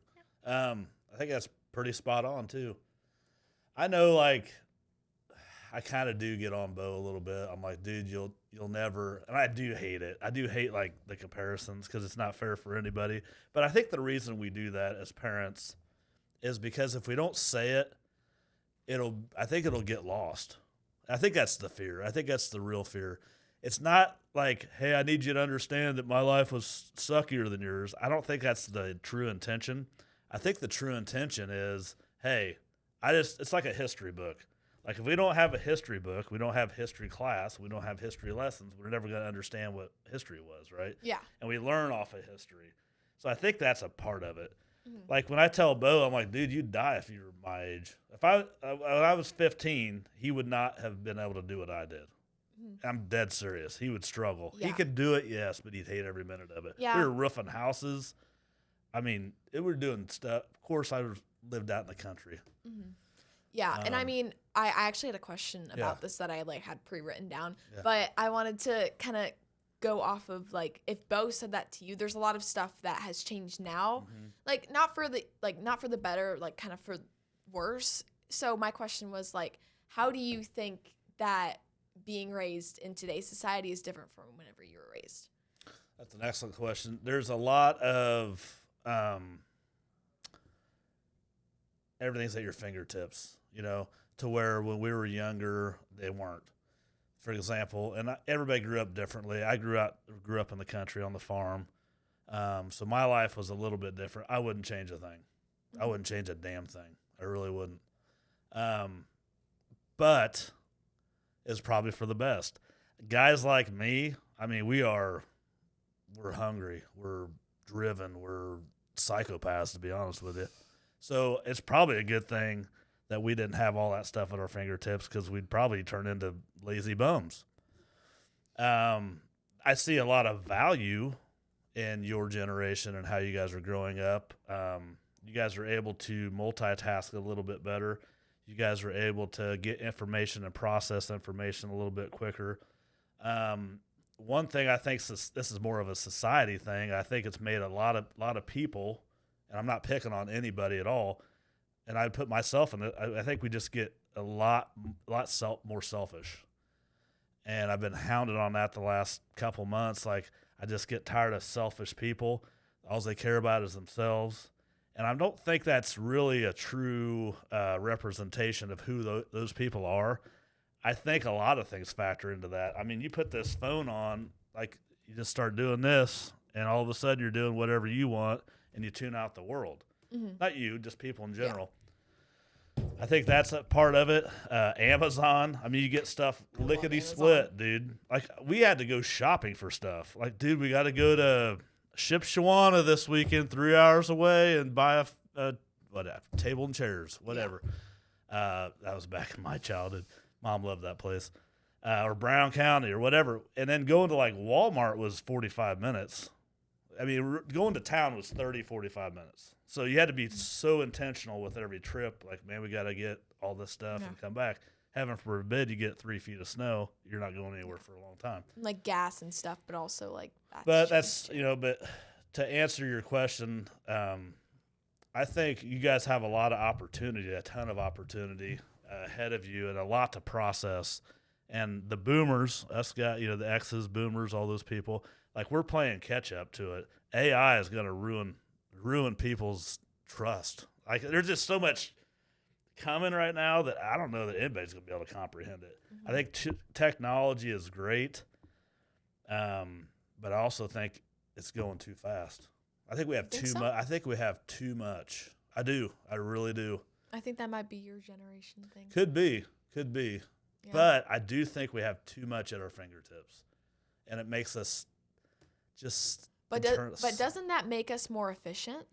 Yeah. I think that's pretty spot on too. I know, like, I kind of do get on Bo a little bit. I'm like, dude, you'll never, and I do hate it. I do hate like the comparisons because it's not fair for anybody. But I think the reason we do that as parents is because if we don't say it, I think it'll get lost. I think that's the fear. I think that's the real fear. It's not like, hey, I need you to understand that my life was suckier than yours. I don't think that's the true intention. I think the true intention is, hey, it's like a history book. Like if we don't have a history book, we don't have history class, we don't have history lessons, we're never going to understand what history was, right? Yeah. And we learn off of history. So I think that's a part of it. Like when I tell Bo, I'm like, dude, you'd die if you were my age. When I was 15, he would not have been able to do what I did. I'm dead serious. He would struggle. Yeah. He could do it, yes, but he'd hate every minute of it. Yeah. We were roofing houses. I mean, we were doing stuff. Of course, I lived out in the country. Yeah, and I mean, I actually had a question about this that I like had pre-written down, but I wanted to kind of go off of like if Bo said that to you. There's a lot of stuff that has changed now, like not for the better, like kind of for worse. So my question was like, how do you think that being raised in today's society is different from whenever you were raised? That's an excellent question. There's a lot of everything's at your fingertips, to where when we were younger, they weren't. For example, and everybody grew up differently. I grew up in the country on the farm, so my life was a little bit different. I wouldn't change a thing. I wouldn't change a damn thing. I really wouldn't. But it's probably for the best. Guys like me, I mean, we're hungry, we're driven, we're psychopaths, to be honest with you. So it's probably a good thing that we didn't have all that stuff at our fingertips because we'd probably turn into lazy bums. I see a lot of value in your generation and how you guys are growing up. You guys are able to multitask a little bit better. You guys are able to get information and process information a little bit quicker. One thing I think this is more of a society thing. I think it's made a lot of people, and I'm not picking on anybody at all, and I put myself in it. I think we just get a lot more selfish, and I've been hounded on that the last couple months. Like I just get tired of selfish people. All they care about is themselves, and I don't think that's really a true representation of who those people are. I think a lot of things factor into that. I mean, you put this phone on, like you just start doing this, and all of a sudden you're doing whatever you want, and you tune out the world. Not you, just people in general. Yeah. I think that's a part of it. Amazon. I mean, you get stuff lickety-split, dude. Like, we had to go shopping for stuff. Like, dude, we got to go to Shipshewana this weekend, 3 hours away, and buy a table and chairs, whatever. Yeah. That was back in my childhood. Mom loved that place. Or Brown County or whatever. And then going to, like, Walmart was 45 minutes. I mean, going to town was 30, 45 minutes. So you had to be so intentional with every trip. Like, man, we got to get all this stuff and come back. Heaven forbid you get 3 feet of snow. You're not going anywhere for a long time. Like gas and stuff, but also like but to answer your question, I think you guys have a lot of opportunity, a ton of opportunity ahead of you and a lot to process. And the boomers, us guys, the X's, boomers, all those people, like we're playing catch up to it. AI is going to ruin people's trust. Like there's just so much coming right now that I don't know that anybody's going to be able to comprehend it. I think technology is great, but I also think it's going too fast. I think we have too much. I think we have too much. I do. I really do. I think that might be your generation thing. Could be. Yeah. But I do think we have too much at our fingertips, and it makes us just. But doesn't that make us more efficient?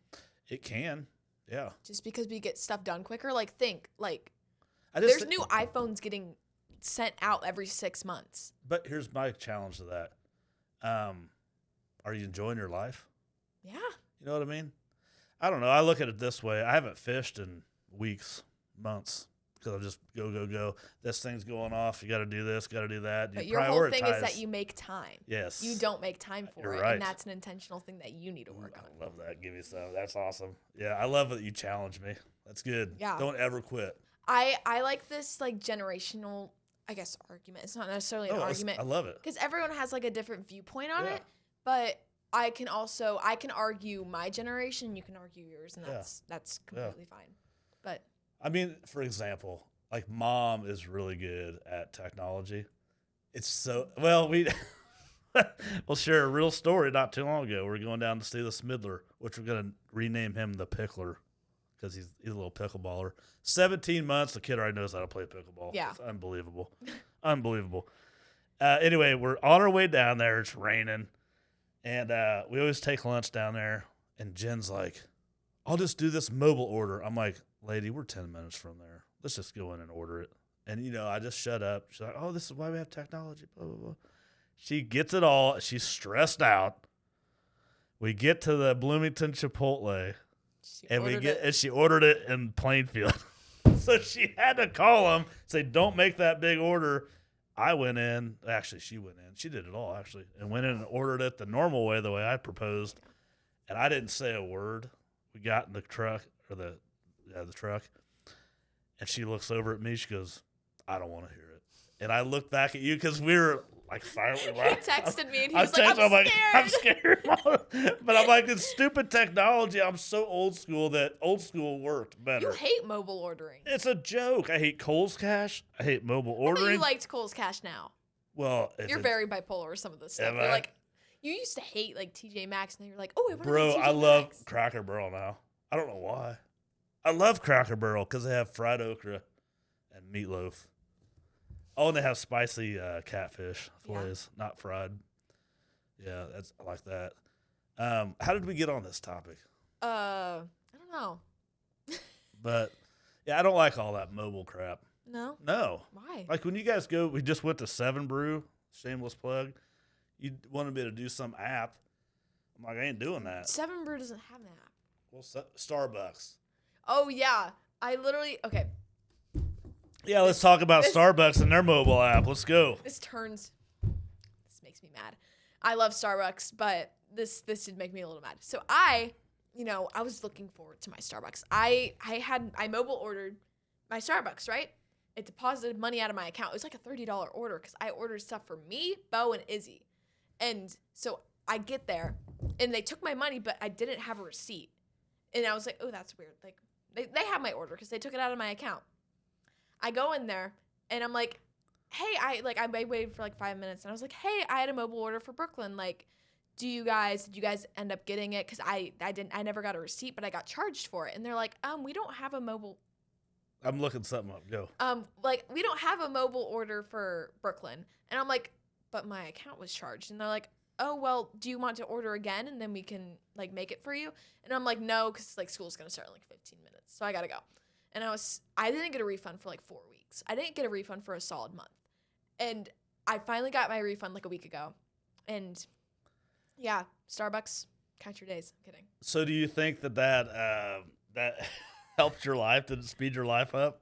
It can. Yeah. Just because we get stuff done quicker. Like, there's new iPhones getting sent out every 6 months. But here's my challenge to that. Are you enjoying your life? Yeah. You know what I mean? I don't know. I look at it this way. I haven't fished in weeks, months, because I just go. This thing's going off. You got to do this, got to do that. But your whole thing is that you make time. Yes. You don't make time for it, right. And that's an intentional thing that you need to work on. I love that. Give me some. That's awesome. Yeah, I love that you challenge me. That's good. Yeah. Don't ever quit. I like this like generational, I guess, argument. It's not necessarily an argument. I love it. Because everyone has like a different viewpoint on it. But I can argue my generation, you can argue yours, and that's completely fine. But I mean, for example, like Mom is really good at technology. It's so we'll share a real story. Not too long ago, we're going down to see the Smidler, which we're going to rename him the Pickler because he's a little pickleballer. 17 months, the kid already knows how to play pickleball. Yeah, it's unbelievable, unbelievable. Anyway, we're on our way down there. It's raining, and we always take lunch down there. And Jen's like, "I'll just do this mobile order." I'm like, "Lady, we're 10 minutes from there. Let's just go in and order it." And, I just shut up. She's like, "Oh, this is why we have technology, blah, blah, blah." She gets it all. She's stressed out. We get to the Bloomington Chipotle, and she ordered it in Plainfield. So she had to call him, say, "Don't make that big order." I went in. Actually, she went in. She did it all, actually, and went in and ordered it the normal way, the way I proposed. And I didn't say a word. We got in the truck, or the truck, and she looks over at me. She goes, "I don't want to hear it." And I looked back at you because we were like silently laughing. He texted me and he was like, I'm scared. But I'm like, it's stupid technology. I'm so old school that old school worked better. You hate mobile ordering. It's a joke. I hate Kohl's Cash. I hate mobile ordering. I thought you liked Kohl's Cash now. Well, you're very bipolar with some of this stuff. You're like, you used to hate like TJ Maxx, and then you're like, "Oh, I want to Bro, TJ I love Maxx." Cracker Barrel now. I don't know why. I love Cracker Barrel because they have fried okra and meatloaf. Oh, and they have spicy catfish fillets, not fried. Yeah, I like that. How did we get on this topic? I don't know. But yeah, I don't like all that mobile crap. No. Why? Like when you guys go, we just went to 7 Brew. Shameless plug. You wanted me to do some app. I'm like, I ain't doing that. 7 Brew doesn't have an app. Well, Starbucks. Oh yeah, okay. Yeah, let's talk about Starbucks and their mobile app. Let's go. This makes me mad. I love Starbucks, but this did make me a little mad. So I was looking forward to my Starbucks. I mobile ordered my Starbucks, right? It deposited money out of my account. It was like a $30 order because I ordered stuff for me, Bo, and Izzy. And so I get there, and they took my money, but I didn't have a receipt. And I was like, oh, that's weird. Like, they have my order because they took it out of my account. I go in there, and I'm like, hey, I waited for like 5 minutes, and I was like, hey, I had a mobile order for Brooklyn. Like, did you guys end up getting it? Because I never got a receipt, but I got charged for it. And they're like, we don't have a mobile. I'm looking something up. Go. We don't have a mobile order for Brooklyn. And I'm like, but my account was charged. And they're like, oh, well, do you want to order again? And then we can like make it for you. And I'm like, no, because like school's going to start in like 15 minutes. So I got to go. And I didn't get a refund for like 4 weeks. I didn't get a refund for a solid month. And I finally got my refund like a week ago. And yeah, Starbucks, count your days. I'm kidding. So do you think that helped your life? Did it speed your life up?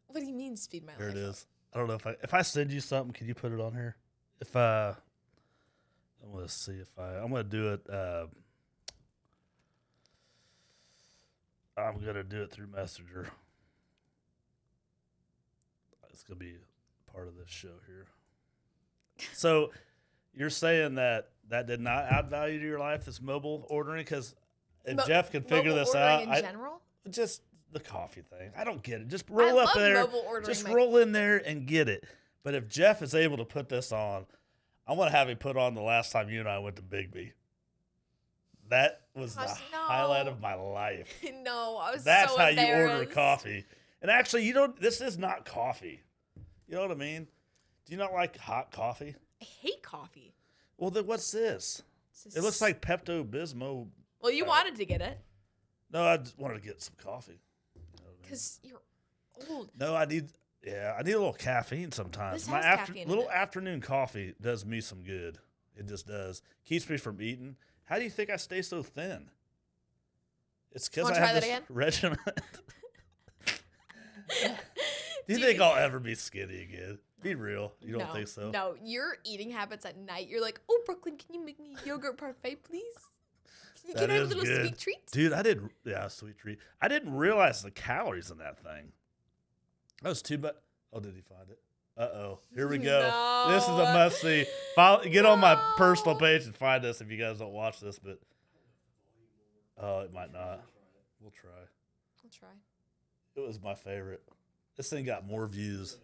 What do you mean speed my life up? There it is. I don't know if I send you something, can you put it on here? I'm going to see I'm going to do it. I'm going to do it through Messenger. It's going to be part of this show here. So you're saying that did not add value to your life, this mobile ordering? Because if Jeff can figure this out. In general? Just the coffee thing. I don't get it. Just I roll up love there. mobile ordering Just my- roll in there and get it. But if Jeff is able to put this on, I want to have him put on the last time you and I went to Bigby. That was Gosh, the no. highlight of my life. No, I was That's so how you order a embarrassed. coffee. And actually, you don't. This is not coffee. You know what I mean? Do you not like hot coffee? I hate coffee. Well, then what's this? It's It looks just- like Pepto-Bismol. Well, you wanted to get it No, I just wanted to get some coffee. You know what I mean? because you're old. No, I need a little caffeine sometimes. This My has caffeine in little it. afternoon coffee does me some good. It just does. Keeps me from eating. How do you think I stay so thin? It's because Wanna I try have that this again? regimen. Do you Do think you- I'll ever be skinny again? Be real. You don't No, think so? No, your eating habits at night. You're like, oh, Brooklyn, can you make me a yogurt parfait, please? Can That I have a is little good. sweet treat? Dude, sweet treat. I didn't realize the calories in that thing. That was too much. Oh, did he find it? Uh-oh. Here we go. This is a No. must-see. Get on my personal page and find this if you guys don't watch this, but... Oh, it might not. We'll try. I'll try. It was my favorite. This thing got more views.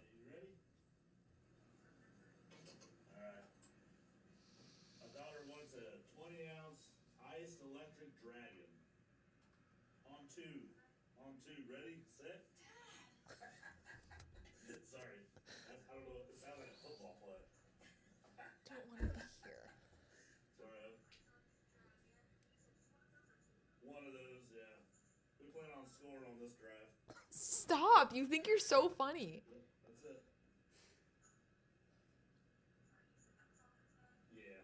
My daughter wants a 20-ounce iced electric dragon. On two. Ready, set? Sorry. I don't know. It sounds like a football play. Don't want to be here. Sorry. One of those, yeah. We plan on scoring on this drive. Stop. You think you're so funny. That's it. Yeah.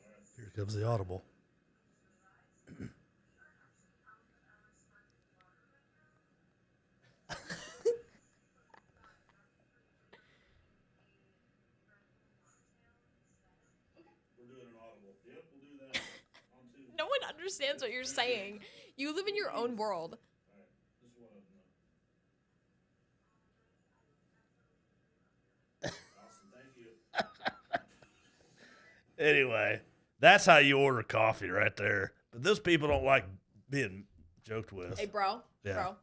All right. Here comes the audible. We're doing an audible. Yep, we'll do that. On two. No one understands what you're saying. You live in your own world. All right. Just one of them. Awesome. Thank you. Anyway, that's how you order coffee right there. But those people don't like being joked with. Hey, bro. Yeah. Bro.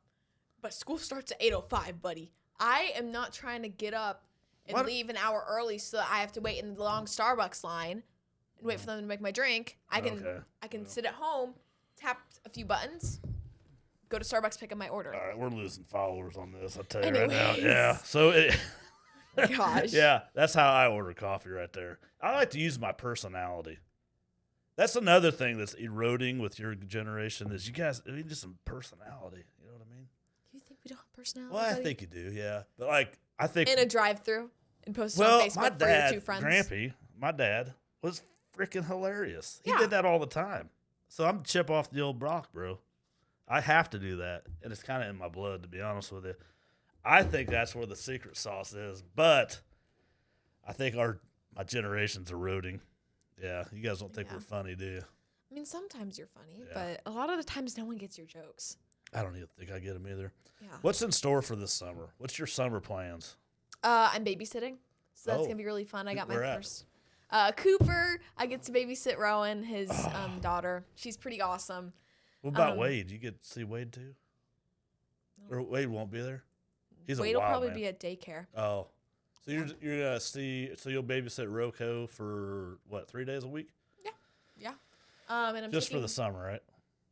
But school starts at 8:05, buddy. I am not trying to get up and What? leave an hour early so that I have to wait in the long Starbucks line and wait for them to make my drink. I can Okay. sit at home, tap a few buttons, go to Starbucks, pick up my order. All right, we're losing followers on this. I'll tell you right now. Anyways. Yeah. So Gosh. yeah, that's how I order coffee right there. I like to use my personality. That's another thing that's eroding with your generation is you guys need just some personality. You know what I mean? You think we don't have personality? Well, I buddy? think you do, yeah. But like, I think In a drive-through and post it well, on Facebook my for your dad, two friends. Grampy, my dad was freaking hilarious. He Yeah. did that all the time. So I'm chip off the old block, bro. I have to do that, and it's kind of in my blood, to be honest with you. I think that's where the secret sauce is, but I think my generation's eroding. Yeah, you guys don't think Yeah. we're funny, do you? I mean, sometimes you're funny, Yeah. but a lot of the times no one gets your jokes. I don't even think I get them either. Yeah. What's in store for this summer? What's your summer plans? I'm babysitting, so that's Oh. gonna be really fun. I got my Where at? first. Cooper, I get to babysit Rowan, his daughter. She's pretty awesome. What about Um, Wade? You get to see Wade too? Or Wade won't be there? He's Wade a will wild probably man. be at daycare. Oh, so you're gonna see? So you'll babysit Rocco for what? 3 days a week? Yeah. And I'm Just taking, for the summer, right?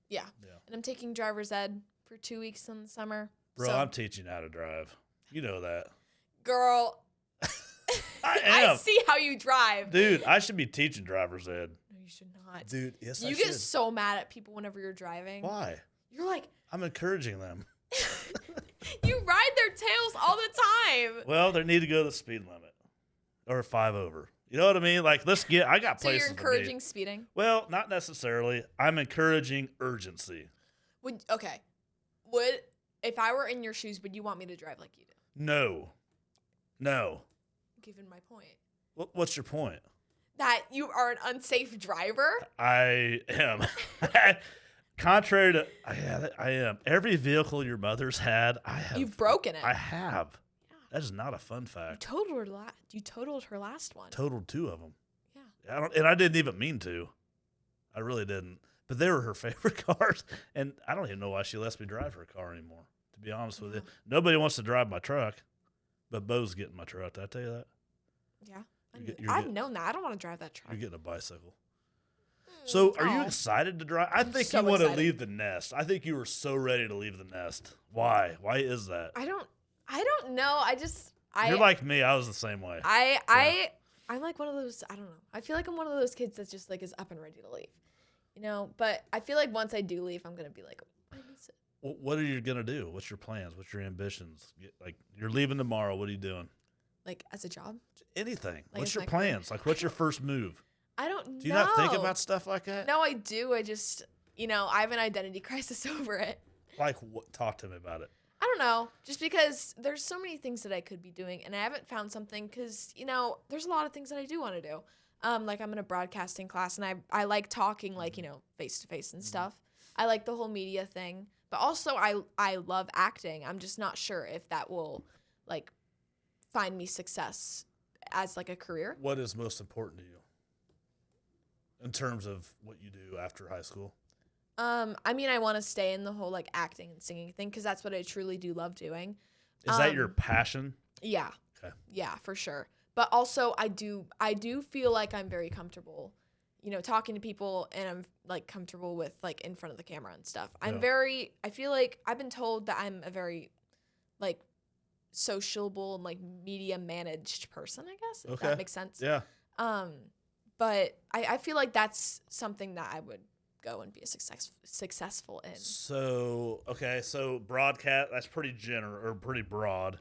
yeah. Yeah. And I'm taking driver's ed for 2 weeks in the summer. Bro, So, I'm teaching how to drive. You know that. girl, I I am, see how you drive. dude. I should be teaching driver's ed. No, you should not. Dude, yes, I You should. get so mad at people whenever you're driving. Why? You're like, I'm encouraging them. you ride their tails all the time. Well, they need to go the speed limit or 5 over. You know what I mean? Like, let's get. I got So places. you're to be. encouraging speeding? Well, not necessarily. I'm encouraging urgency. Would if I were in your shoes, would you want me to drive like you did? No. Given my point. What's your point? That you are an unsafe driver? I am. Contrary to, I am. Every vehicle your mother's had, I have. You've broken it. I have. Yeah. That is not a fun You fact. totaled her last one. Totaled 2 of them. Yeah. And I didn't even mean to. I really didn't. but they were her favorite cars. And I don't even know why she lets me drive her car anymore, to be honest with you. Nobody wants to drive my truck, but Bo's getting my truck. Did I tell you that? Yeah. I've known that. I don't want to drive that truck. You're getting a bicycle. So are you excited to drive? I think you want to leave the nest. I think you were so ready to leave the nest. Why? Why is that? I don't know. You're like me. I was the same way. I'm like one of those, I don't know. I feel like I'm one of those kids that's just like is up and ready to leave. You know, but I feel like once I do leave, I'm going to be like, I miss it. Well, what are you going to do? What's your plans? What's your ambitions? Like, you're leaving tomorrow. What are you doing? Like, as a job? Anything. Like, what's your plans? Like, what's your first move? I don't know. Do you not think about stuff like that? No, I do. I just, I have an identity crisis over it. Like, talk to me about it. I don't know. Just because there's so many things that I could be doing, and I haven't found something because, there's a lot of things that I do want to do. Like, I'm in a broadcasting class, and I like talking, like, face-to-face and stuff. I like the whole media thing. But also, I love acting. I'm just not sure if that will, like, find me success as, like, a career. What is most important to you in terms of what you do after high school? I mean, I want to stay in the whole, like, acting and singing thing because that's what I truly do love doing. Is that your passion? Yeah. Okay. Yeah, for sure. But also, I do feel like I'm very comfortable, talking to people, and I'm, like, comfortable with, like, in front of the camera and stuff. I feel like I've been told that I'm a very, like, sociable and, like, media managed person, I guess, if that makes sense. Yeah. But I feel like that's something that I would go and be successful in. So broadcast, that's pretty general or pretty broad.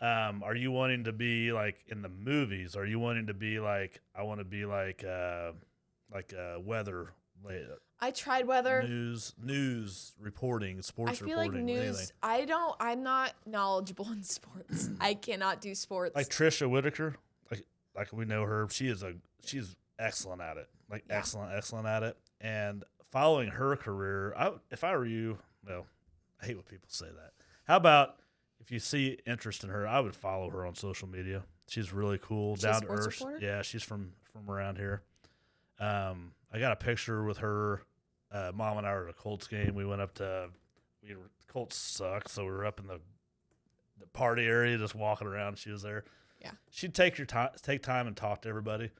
Are you wanting to be like in the movies? Are you wanting to be like, I want to be like weather? I tried weather. News reporting, sports reporting. I feel like news, anything. I'm not knowledgeable in sports. I cannot do sports. Like Trisha Whitaker, like we know her. She's excellent at it. Like excellent at it. And following her career, if I were you, well, I hate when people say that. How about if you see interest in her, I would follow her on social media. She's really cool, down to earth. Yeah, she's from around here. I got a picture with her. Mom and I were at a Colts game. We went up to Colts suck, so we were up in the party area, just walking around. She was there. Yeah, she'd take time and talk to everybody.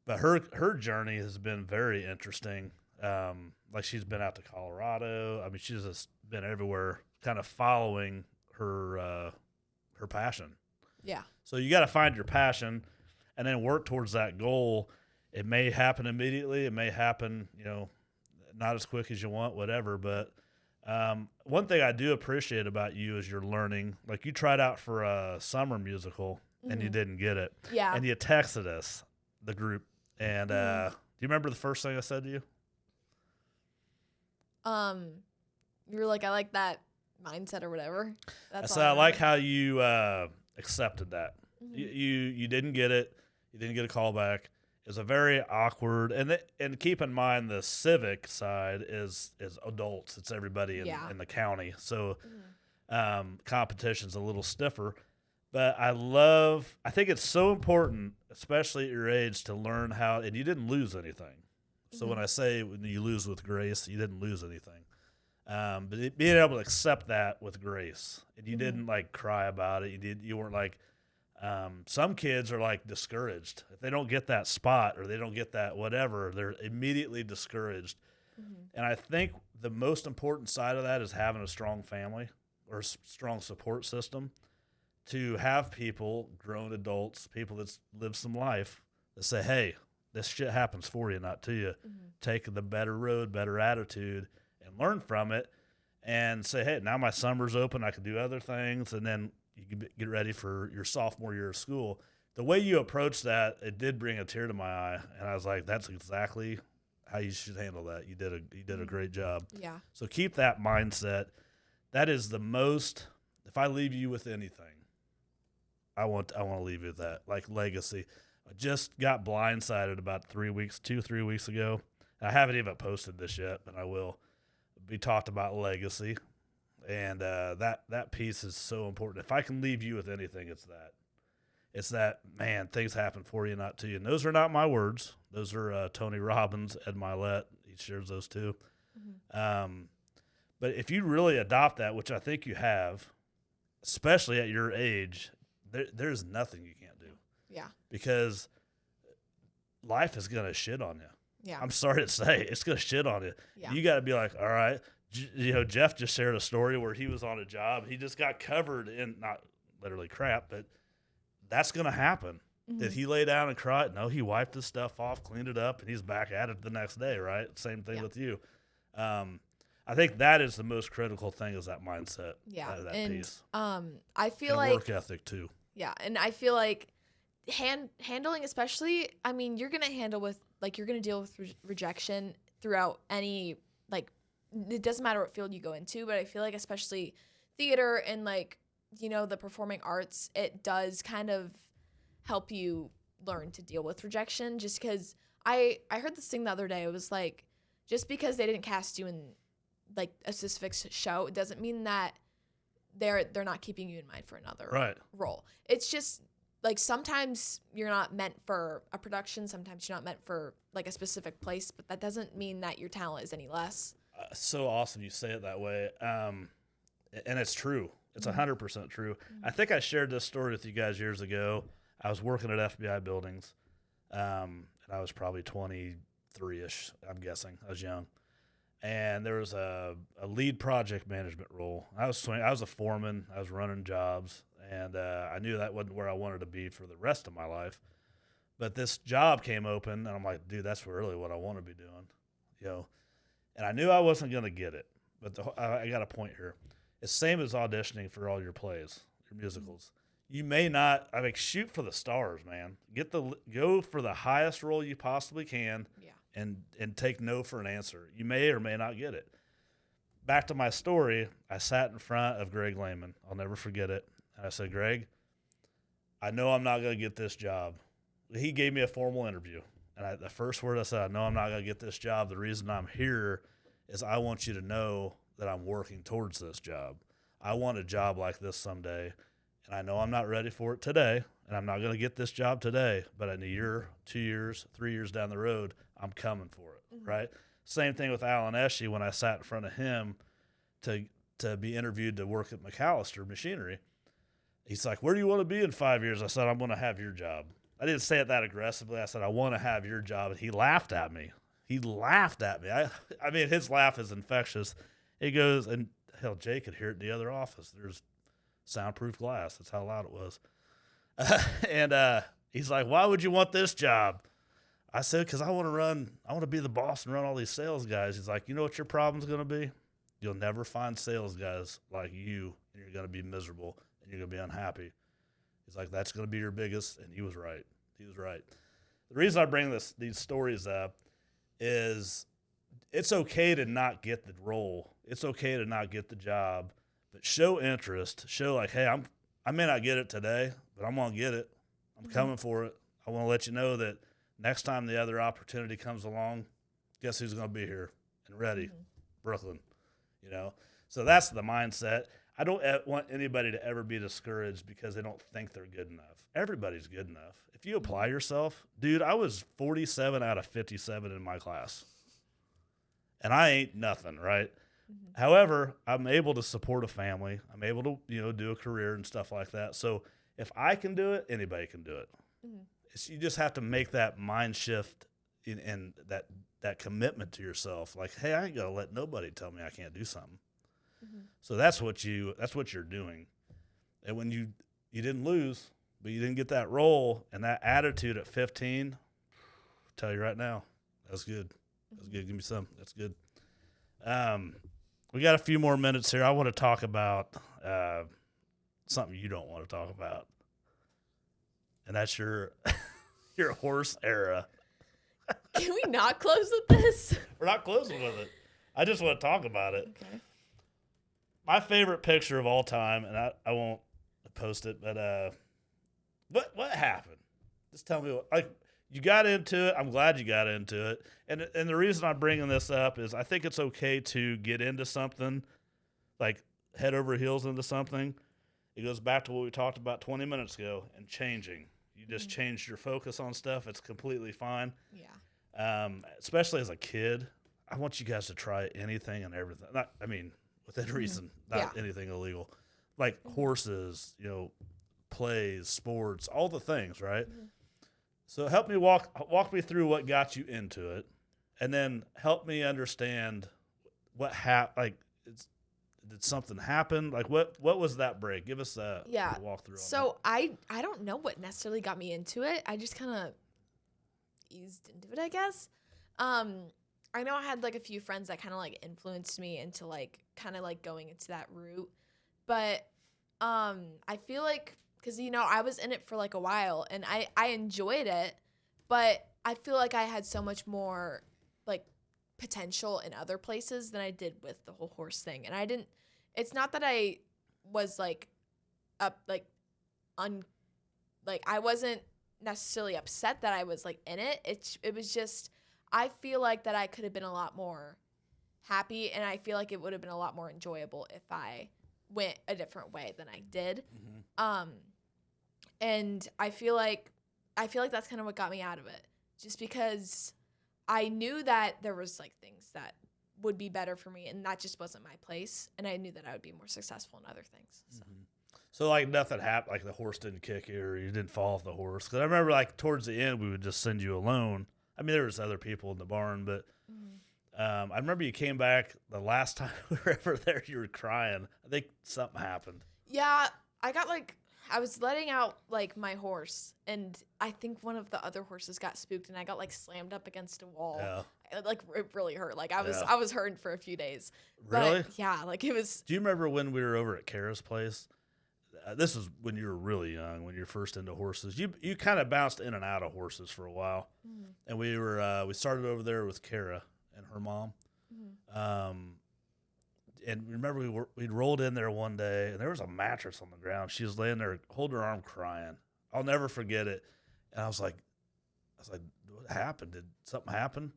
But her journey has been very interesting. Like she's been out to Colorado. I mean, she's just been everywhere, kind of following her passion. Yeah. So you got to find your passion, and then work towards that goal. It may happen immediately. It may happen, not as quick as you want, whatever. But one thing I do appreciate about you is your learning. Like you tried out for a summer musical, and you didn't get it. Yeah. And you texted us, the group. And do you remember the first thing I said to you? You were like, I like that mindset or whatever. That's I like how you accepted that. You didn't get it. You didn't get a call back. It's a very awkward, and keep in mind the civic side is adults. It's everybody in the county. So competition's a little stiffer. But I think it's so important, especially at your age, to learn how, and you didn't lose anything. So when I say when you lose with grace, you didn't lose anything. But being able to accept that with grace, and you didn't like cry about it. You weren't like, some kids are like discouraged. If they don't get that spot or they don't get that whatever, they're immediately discouraged. And I think the most important side of that is having a strong family or strong support system. To have people, grown adults, people that live some life, that say, hey, this shit happens for you, not to you. Take the better road, better attitude, and learn from it, and say, hey, now my summer's open. I can do other things, and then you can get ready for your sophomore year of school. The way you approached that, it did bring a tear to my eye, and I was like, that's exactly how you should handle that. You did a great job. Yeah. So keep that mindset. That is the most, if I leave you with anything, I want to leave you with that, like legacy. I just got blindsided about 3 weeks ago. I haven't even posted this yet, but I will. We talked about legacy, and that piece is so important. If I can leave you with anything, it's that. It's that, man, things happen for you, not to you. And those are not my words. Those are Tony Robbins, Ed Milet. He shares those too. But if you really adopt that, which I think you have, especially at your age, there's nothing you can't do. Yeah. Because life is going to shit on you. Yeah. I'm sorry to say, it's going to shit on you. Yeah. You got to be like, all right. Jeff just shared a story where he was on a job. He just got covered in, not literally crap, but that's going to happen. Did he lay down and cry? No, he wiped his stuff off, cleaned it up, and he's back at it the next day, right? Same thing with you. I think that is the most critical thing, is that mindset. Yeah. That and piece. I feel and like work ethic too. Yeah, and I feel like handling, especially, I mean, you're going to you're going to deal with rejection throughout any, like, it doesn't matter what field you go into, but I feel like especially theater and, like, you know, the performing arts, it does kind of help you learn to deal with rejection. Just because I heard this thing the other day. It was like, just because they didn't cast you in, like, a specific show, it doesn't mean that they're not keeping you in mind for another role. It's just, like, sometimes you're not meant for a production, sometimes you're not meant for, like, a specific place, but that doesn't mean that your talent is any less. So awesome you say it that way. And it's true. It's 100% true. I think I shared this story with you guys years ago. I was working at FBI buildings, and I was probably 23-ish, I'm guessing. I was young. And there was a lead project management role. I was a foreman. I was running jobs, and I knew that wasn't where I wanted to be for the rest of my life. But this job came open, and I'm like, dude, that's really what I want to be doing, you know. And I knew I wasn't going to get it. But I got a point here. It's same as auditioning for all your plays, your musicals. You may not. I mean, shoot for the stars, man. Go for the highest role you possibly can. Yeah. And take no for an answer. You may or may not get it. Back to my story, I sat in front of Greg Lehman. I'll never forget it. And I said, Greg, I know I'm not going to get this job. He gave me a formal interview. And the first word I said, I know I'm not going to get this job. The reason I'm here is I want you to know that I'm working towards this job. I want a job like this someday. And I know I'm not ready for it today. And I'm not going to get this job today. But in a year, 2 years, 3 years down the road, I'm coming for it, right? Same thing with Alan Eshe when I sat in front of him to be interviewed to work at McAllister Machinery. He's like, where do you want to be in 5 years? I said, I'm going to have your job. I didn't say it that aggressively. I said, I want to have your job. And he laughed at me. I mean, his laugh is infectious. He goes, and hell, Jay could hear it in the other office. There's soundproof glass. That's how loud it was. And he's like, why would you want this job? I said, because I want to be the boss and run all these sales guys. He's like, you know what your problem's going to be? You'll never find sales guys like you, and you're going to be miserable, and you're going to be unhappy. He's like, that's going to be your biggest, and he was right. The reason I bring these stories up is it's okay to not get the role. It's okay to not get the job, but show interest. Show like, hey, I may not get it today, but I'm going to get it. I'm coming for it. I want to let you know that next time the other opportunity comes along, guess who's going to be here and ready? Brooklyn, you know? So that's the mindset. I don't want anybody to ever be discouraged because they don't think they're good enough. Everybody's good enough. If you apply yourself, dude, I was 47 out of 57 in my class. And I ain't nothing, right? However, I'm able to support a family. I'm able to, do a career and stuff like that. So if I can do it, anybody can do it. You just have to make that mind shift and that commitment to yourself. Like, hey, I ain't gonna let nobody tell me I can't do something. So that's what you're doing. And when you didn't lose, but you didn't get that role and that attitude at 15, I'll tell you right now, that's good. That's good. Give me some. That's good. We got a few more minutes here. I want to talk about something you don't want to talk about. And that's your horse era. Can we not close with this? We're not closing with it. I just want to talk about it. Okay. My favorite picture of all time, and I won't post it, but what happened? Just tell me you got into it. I'm glad you got into it. And the reason I'm bringing this up is I think it's okay to get into something, like head over heels into something, it goes back to what we talked about 20 minutes ago and changing. You just changed your focus on stuff. It's completely fine. Yeah. Especially as a kid, I want you guys to try anything and everything. Within reason, not anything illegal. Like horses, plays, sports, all the things, right? Mm-hmm. So help me walk me through what got you into it, and then help me understand what happened. Like, did something happen? Like, what was that break? Give us a walkthrough. So I don't know what necessarily got me into it. I just kind of eased into it, I guess. I know I had like a few friends that kind of like influenced me into like kind of like going into that route, but I feel like because I was in it for like a while and I enjoyed it, but I feel like I had so much more like potential in other places than I did with the whole horse thing. And it's not that I was like I wasn't necessarily upset that I was like in it. It was just, I feel like that I could have been a lot more happy, and I feel like it would have been a lot more enjoyable if I went a different way than I did. Mm-hmm. And I feel like that's kind of what got me out of it, just because I knew that there was like things that would be better for me, and that just wasn't my place, and I knew that I would be more successful in other things. So. Mm-hmm. So like nothing happened, like the horse didn't kick you or you didn't fall off the horse. Because I remember like towards the end we would just send you alone. I mean, there was other people in the barn, but I remember you came back the last time we were ever there. You were crying. I think something happened. Yeah, I was letting out like my horse, and I think one of the other horses got spooked, and I got like slammed up against a wall. Yeah. It really hurt. Like I was hurting for a few days. Really? But, yeah, like it was. Do you remember when we were over at Kara's place? This was when you were really young, when you were first into horses. You kind of bounced in and out of horses for a while, and we started over there with Kara and her mom. And remember we'd rolled in there one day, and there was a mattress on the ground. She was laying there, holding her arm, crying. I'll never forget it. And I was like, what happened? Did something happen?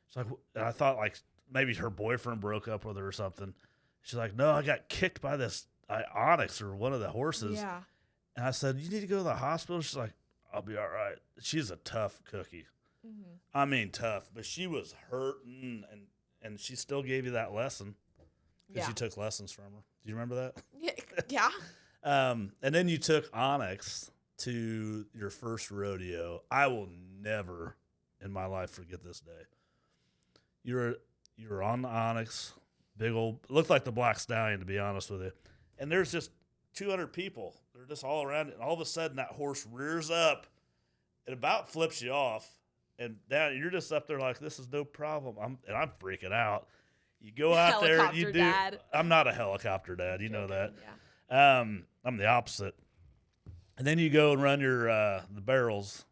She's like, and I thought like maybe her boyfriend broke up with her or something. She's like, no, I got kicked by this Onyx or one of the horses. Yeah. And I said, you need to go to the hospital. She's like, I'll be all right. She's a tough cookie. Mm-hmm. I mean, tough, but she was hurting, and she still gave you that lesson because you took lessons from her. Do you remember that? Yeah. And then you took Onyx to your first rodeo. I will never in my life forget this day. You were on the Onyx, big old, looked like the Black Stallion, to be honest with you. And there's just 200 people. They're just all around it. And all of a sudden, that horse rears up. It about flips you off. And down, you're just up there like, this is no problem. I'm freaking out. You go out there. You do. Dad. I'm not a helicopter dad. You know that. Yeah. I'm the opposite. And then you go and run your the barrels.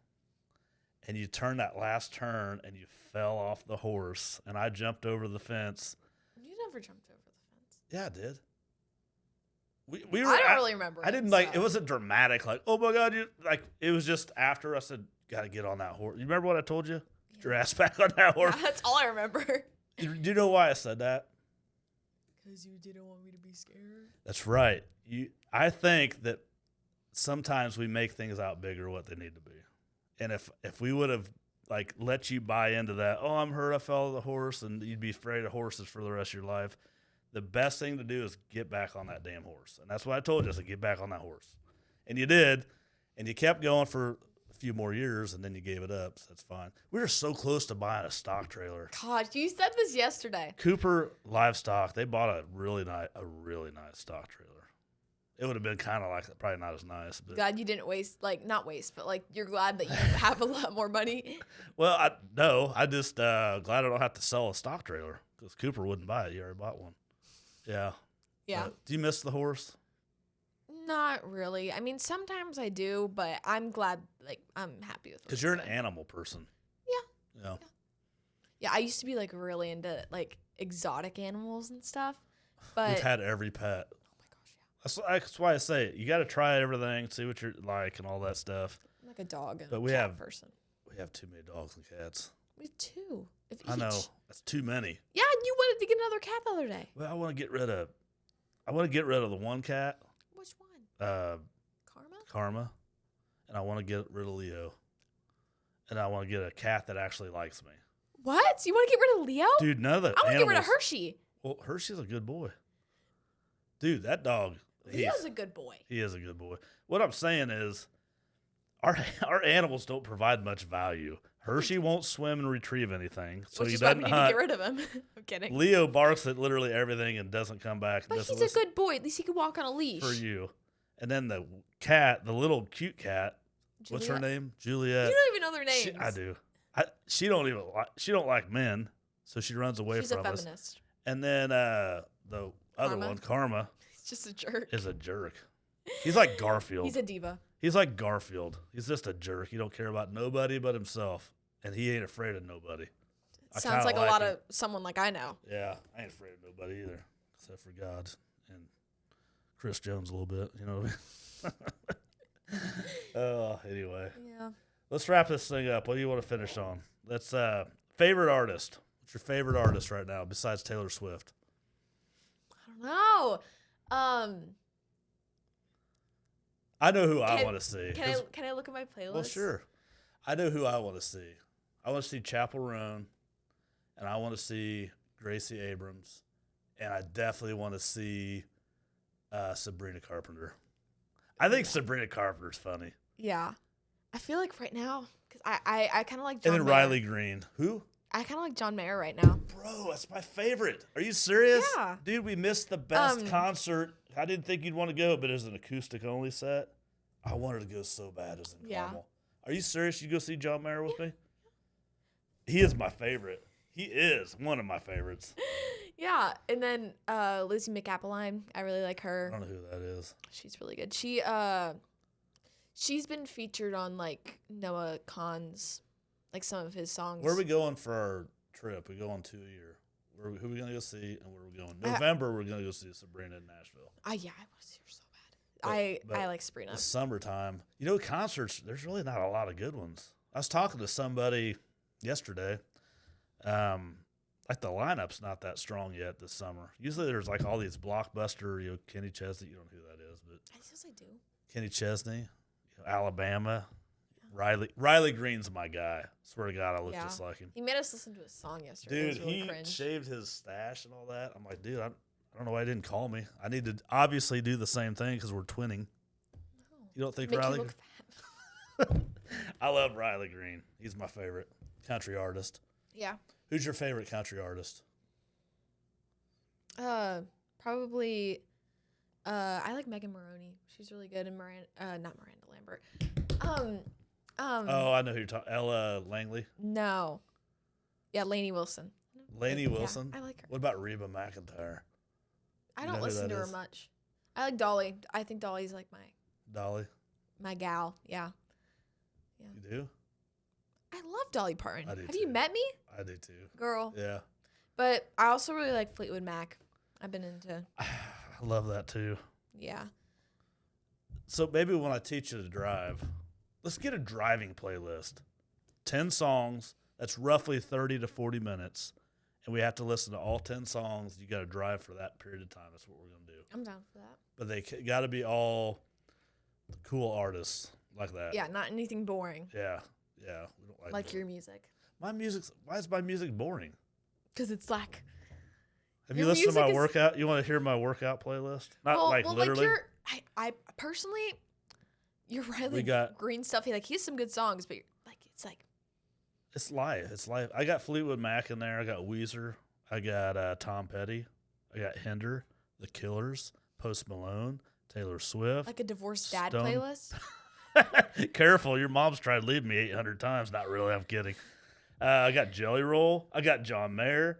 And you turn that last turn, and you fell off the horse. And I jumped over the fence. You never jumped over the fence. Yeah, I did. I don't really remember. I didn't like. It wasn't dramatic. Like, oh my God, it was just after I said, "Got to get on that horse." You remember what I told you? Yeah. Get your ass back on that horse. Yeah, that's all I remember. Do you know why I said that? Because you didn't want me to be scared. That's right. I think that sometimes we make things out bigger what they need to be, and if we would have like let you buy into that, oh, I'm hurt, I fell off the horse, and you'd be afraid of horses for the rest of your life. The best thing to do is get back on that damn horse. And that's what I told you. I said, get back on that horse. And you did. And you kept going for a few more years, and then you gave it up. So that's fine. We were so close to buying a stock trailer. God, you said this yesterday. Cooper Livestock, they bought a really nice stock trailer. It would have been kind of like, probably not as nice. But glad you didn't not waste, but like you're glad that you have a lot more money. Well, I just glad I don't have to sell a stock trailer because Cooper wouldn't buy it. You already bought one. Yeah. Yeah. Do you miss the horse? Not really. I mean, sometimes I do, but I'm glad, like, I'm happy with it. Because you're an animal person. Yeah. Yeah, I used to be, like, really into, like, exotic animals and stuff. But we've had every pet. Oh, my gosh, yeah. That's why I say it. You got to try everything, see what you're like and all that stuff. I'm like a dog and a cat person. We have too many dogs and cats. We have two. I know. That's too many. Yeah, you wanted to get another cat the other day. Well, I want to get rid of the one cat. Which one? Karma, and I want to get rid of Leo, and I want to get a cat that actually likes me. What? You want to get rid of Leo? Dude, none of the I want to get rid of Hershey. Well, Hershey's a good boy. Dude, that dog. Leo's a good boy. He is a good boy. What I'm saying is, our animals don't provide much value. Hershey won't swim and retrieve anything, so he doesn't hunt. Why we need to get rid of him. I'm kidding. Leo barks at literally everything and doesn't come back. But he's a good boy. At least he can walk on a leash. For you. And then the cat, the little cute cat, what's her name? Juliet. You don't even know their names. I do. She don't like men, so she runs away from us. She's a feminist. And then the other one, Karma. He's just a jerk. Is a jerk. He's like Garfield. He's a diva. He's like Garfield. He's just a jerk. He don't care about nobody but himself, and he ain't afraid of nobody. Sounds like a lot of someone like I know. Yeah, I ain't afraid of nobody either, except for God and Chris Jones a little bit. You know what I mean? Anyway. Yeah. Let's wrap this thing up. What do you want to finish on? Let's favorite artist. What's your favorite artist right now besides Taylor Swift? I don't know. I know who I want to see. Can I look at my playlist? Well, sure. I know who I want to see. I want to see Chappell Roan, and I want to see Gracie Abrams, and I definitely want to see Sabrina Carpenter. I think Sabrina Carpenter's funny. Yeah. I feel like right now, because I kind of like John And then Mayer. Riley Green. Who? I kind of like John Mayer right now. Bro, that's my favorite. Are you serious? Yeah. Dude, we missed the best concert. I didn't think you'd want to go, but it was an acoustic-only set. I wanted to go so bad as in Carmel. Are you serious? You go see John Mayer with me? He is my favorite. He is one of my favorites. Yeah, and then Lizzie McAppeline. I really like her. I don't know who that is. She's really good. She's been featured on like Noah Kahan's, like some of his songs. Where are we going for our trip? We go on 2 a year. Who are we going to go see and where are we going? November, we're going to go see Sabrina in Nashville. Yeah, I want to see her so bad. I like Sabrina. It's summertime. You know, concerts, there's really not a lot of good ones. I was talking to somebody yesterday. Like the lineup's not that strong yet this summer. Usually there's like all these blockbuster, Kenny Chesney, you don't know who that is, but Yes, I do. Kenny Chesney, Alabama. Riley Green's my guy. Swear to God, I look just like him. He made us listen to a song yesterday. Dude, it was really he cringe. shaved his stash and all that. I'm like, dude, I don't know why he didn't call me. I need to obviously do the same thing because we're twinning. No. You don't think Riley? You look fat. I love Riley Green. He's my favorite country artist. Yeah. Who's your favorite country artist? Probably. I like Megan Maroney. She's really good, and not Miranda Lambert. Oh, I know who you're talking. Ella Langley. No. Yeah, Lainey Wilson. Lainey Wilson. Yeah, I like her. What about Reba McEntire? I don't listen to her much. I like Dolly. I think Dolly's like my gal. Yeah. You do? I love Dolly Parton. I do Have too. you met me? I do too. Girl. Yeah. But I also really like Fleetwood Mac. I've been into. I love that too. Yeah. So maybe when I teach you to drive, let's get a driving playlist. 10 songs. That's roughly 30 to 40 minutes. And we have to listen to all 10 songs. You got to drive for that period of time. That's what we're going to do. I'm down for that. But they got to be all cool artists like that. Yeah, not anything boring. Yeah. Yeah. We don't like your music. Why is my music boring? Because it's like. Have you listened to my workout? You want to hear my workout playlist? Not literally. Like I personally, you're Riley Green stuff. He has some good songs, but it's live. It's live. I got Fleetwood Mac in there. I got Weezer. I got Tom Petty. I got Hinder, The Killers, Post Malone, Taylor Swift. Like a divorced dad playlist. Careful, your mom's tried to leave me 800 times. Not really. I'm kidding. I got Jelly Roll. I got John Mayer.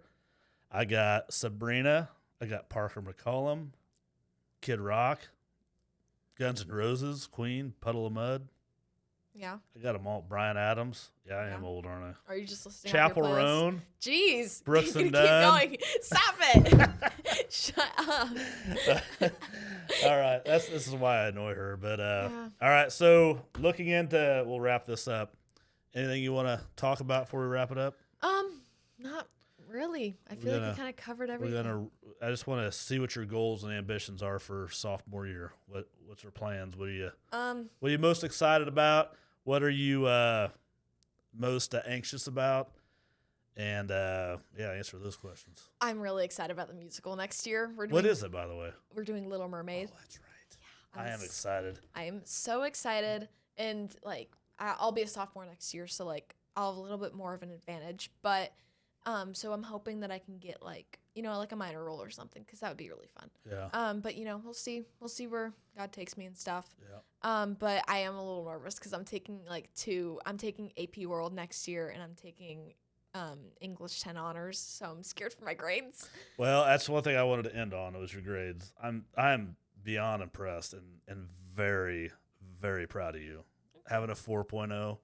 I got Sabrina. I got Parker McCollum, Kid Rock, Guns N' Roses, Queen, Puddle of Mud. Yeah. I got them all. Brian Adams. Yeah, I am old, aren't I? Are you just listening? Chappell Roan. Jeez. Brooks and Dunn. Keep going. Stop it. Shut up. All right. This is why I annoy her. But all right. So looking into, we'll wrap this up. Anything you want to talk about before we wrap it up? Not really. I feel like we kind of covered everything. I just want to see what your goals and ambitions are for sophomore year. What's your plans? What are you most excited about? What are you most anxious about? And answer those questions. I'm really excited about the musical next year. What is it, by the way? We're doing Little Mermaid. Oh, that's right. Yeah, I am excited. I am so excited, and like I'll be a sophomore next year, so like I'll have a little bit more of an advantage. But so I'm hoping that I can get like a minor role or something, because that would be really fun. Yeah. But we'll see where God takes me and stuff. Yeah. But I am a little nervous because I'm taking AP World next year, and I'm taking English 10 honors, so I'm scared for my grades. Well, that's one thing I wanted to end on, was your grades. I'm beyond impressed and very, very proud of you. Having a 4.0.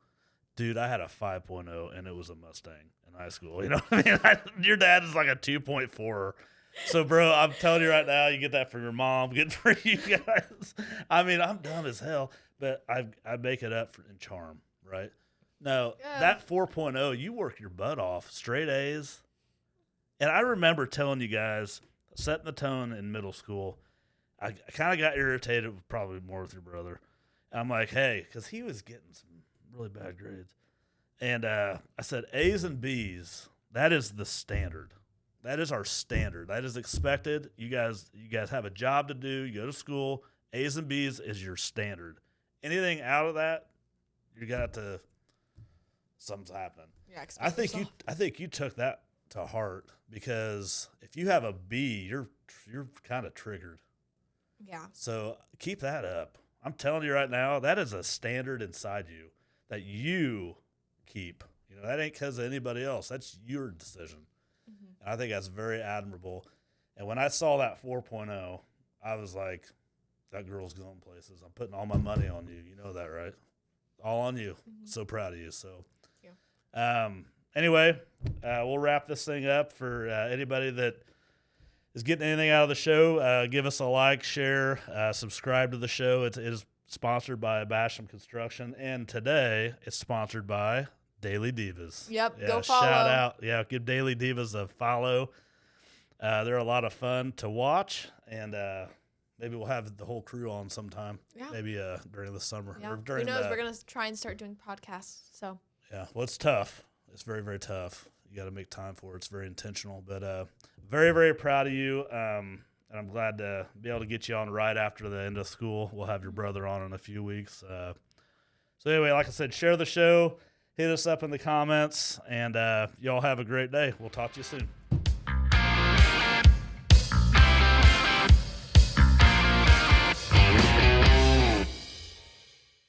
Dude, I had a 5.0, and it was a Mustang in high school. You know what I mean? Your dad is like a 2.4. So, bro, I'm telling you right now, you get that from your mom, get for you guys. I mean, I'm dumb as hell, but I make it up in charm, right? No, that 4.0, you work your butt off, straight A's. And I remember telling you guys, setting the tone in middle school, I kind of got irritated, probably more with your brother. And I'm like, hey, because he was getting some really bad grades. And I said, A's and B's, that is the standard. That is our standard. That is expected. You guys have a job to do. You go to school. A's and B's is your standard. Anything out of that, you got to... something's happening. Yeah, I think you took that to heart, because if you have a B, you're kind of triggered. Yeah. So keep that up. I'm telling you right now, that is a standard inside you that you keep. That ain't because of anybody else. That's your decision. Mm-hmm. And I think that's very admirable. And when I saw that 4.0, I was like, that girl's going places. I'm putting all my money on you. You know that, right? All on you. Mm-hmm. So proud of you. So. Anyway, we'll wrap this thing up. For anybody that is getting anything out of the show, give us a like, share, subscribe to the show. It is sponsored by Basham Construction, and today it's sponsored by Daily Divas. Yep, yeah, go follow. Shout out. Yeah, give Daily Divas a follow. They're a lot of fun to watch, and maybe we'll have the whole crew on sometime. Yeah. Maybe during the summer. Yeah. Or during Who knows? We're going to try and start doing podcasts, so... Yeah, well, it's tough. It's very, very tough. You got to make time for it. It's very intentional. But very, very proud of you. And I'm glad to be able to get you on right after the end of school. We'll have your brother on in a few weeks. So anyway, like I said, share the show. Hit us up in the comments. And y'all have a great day. We'll talk to you soon.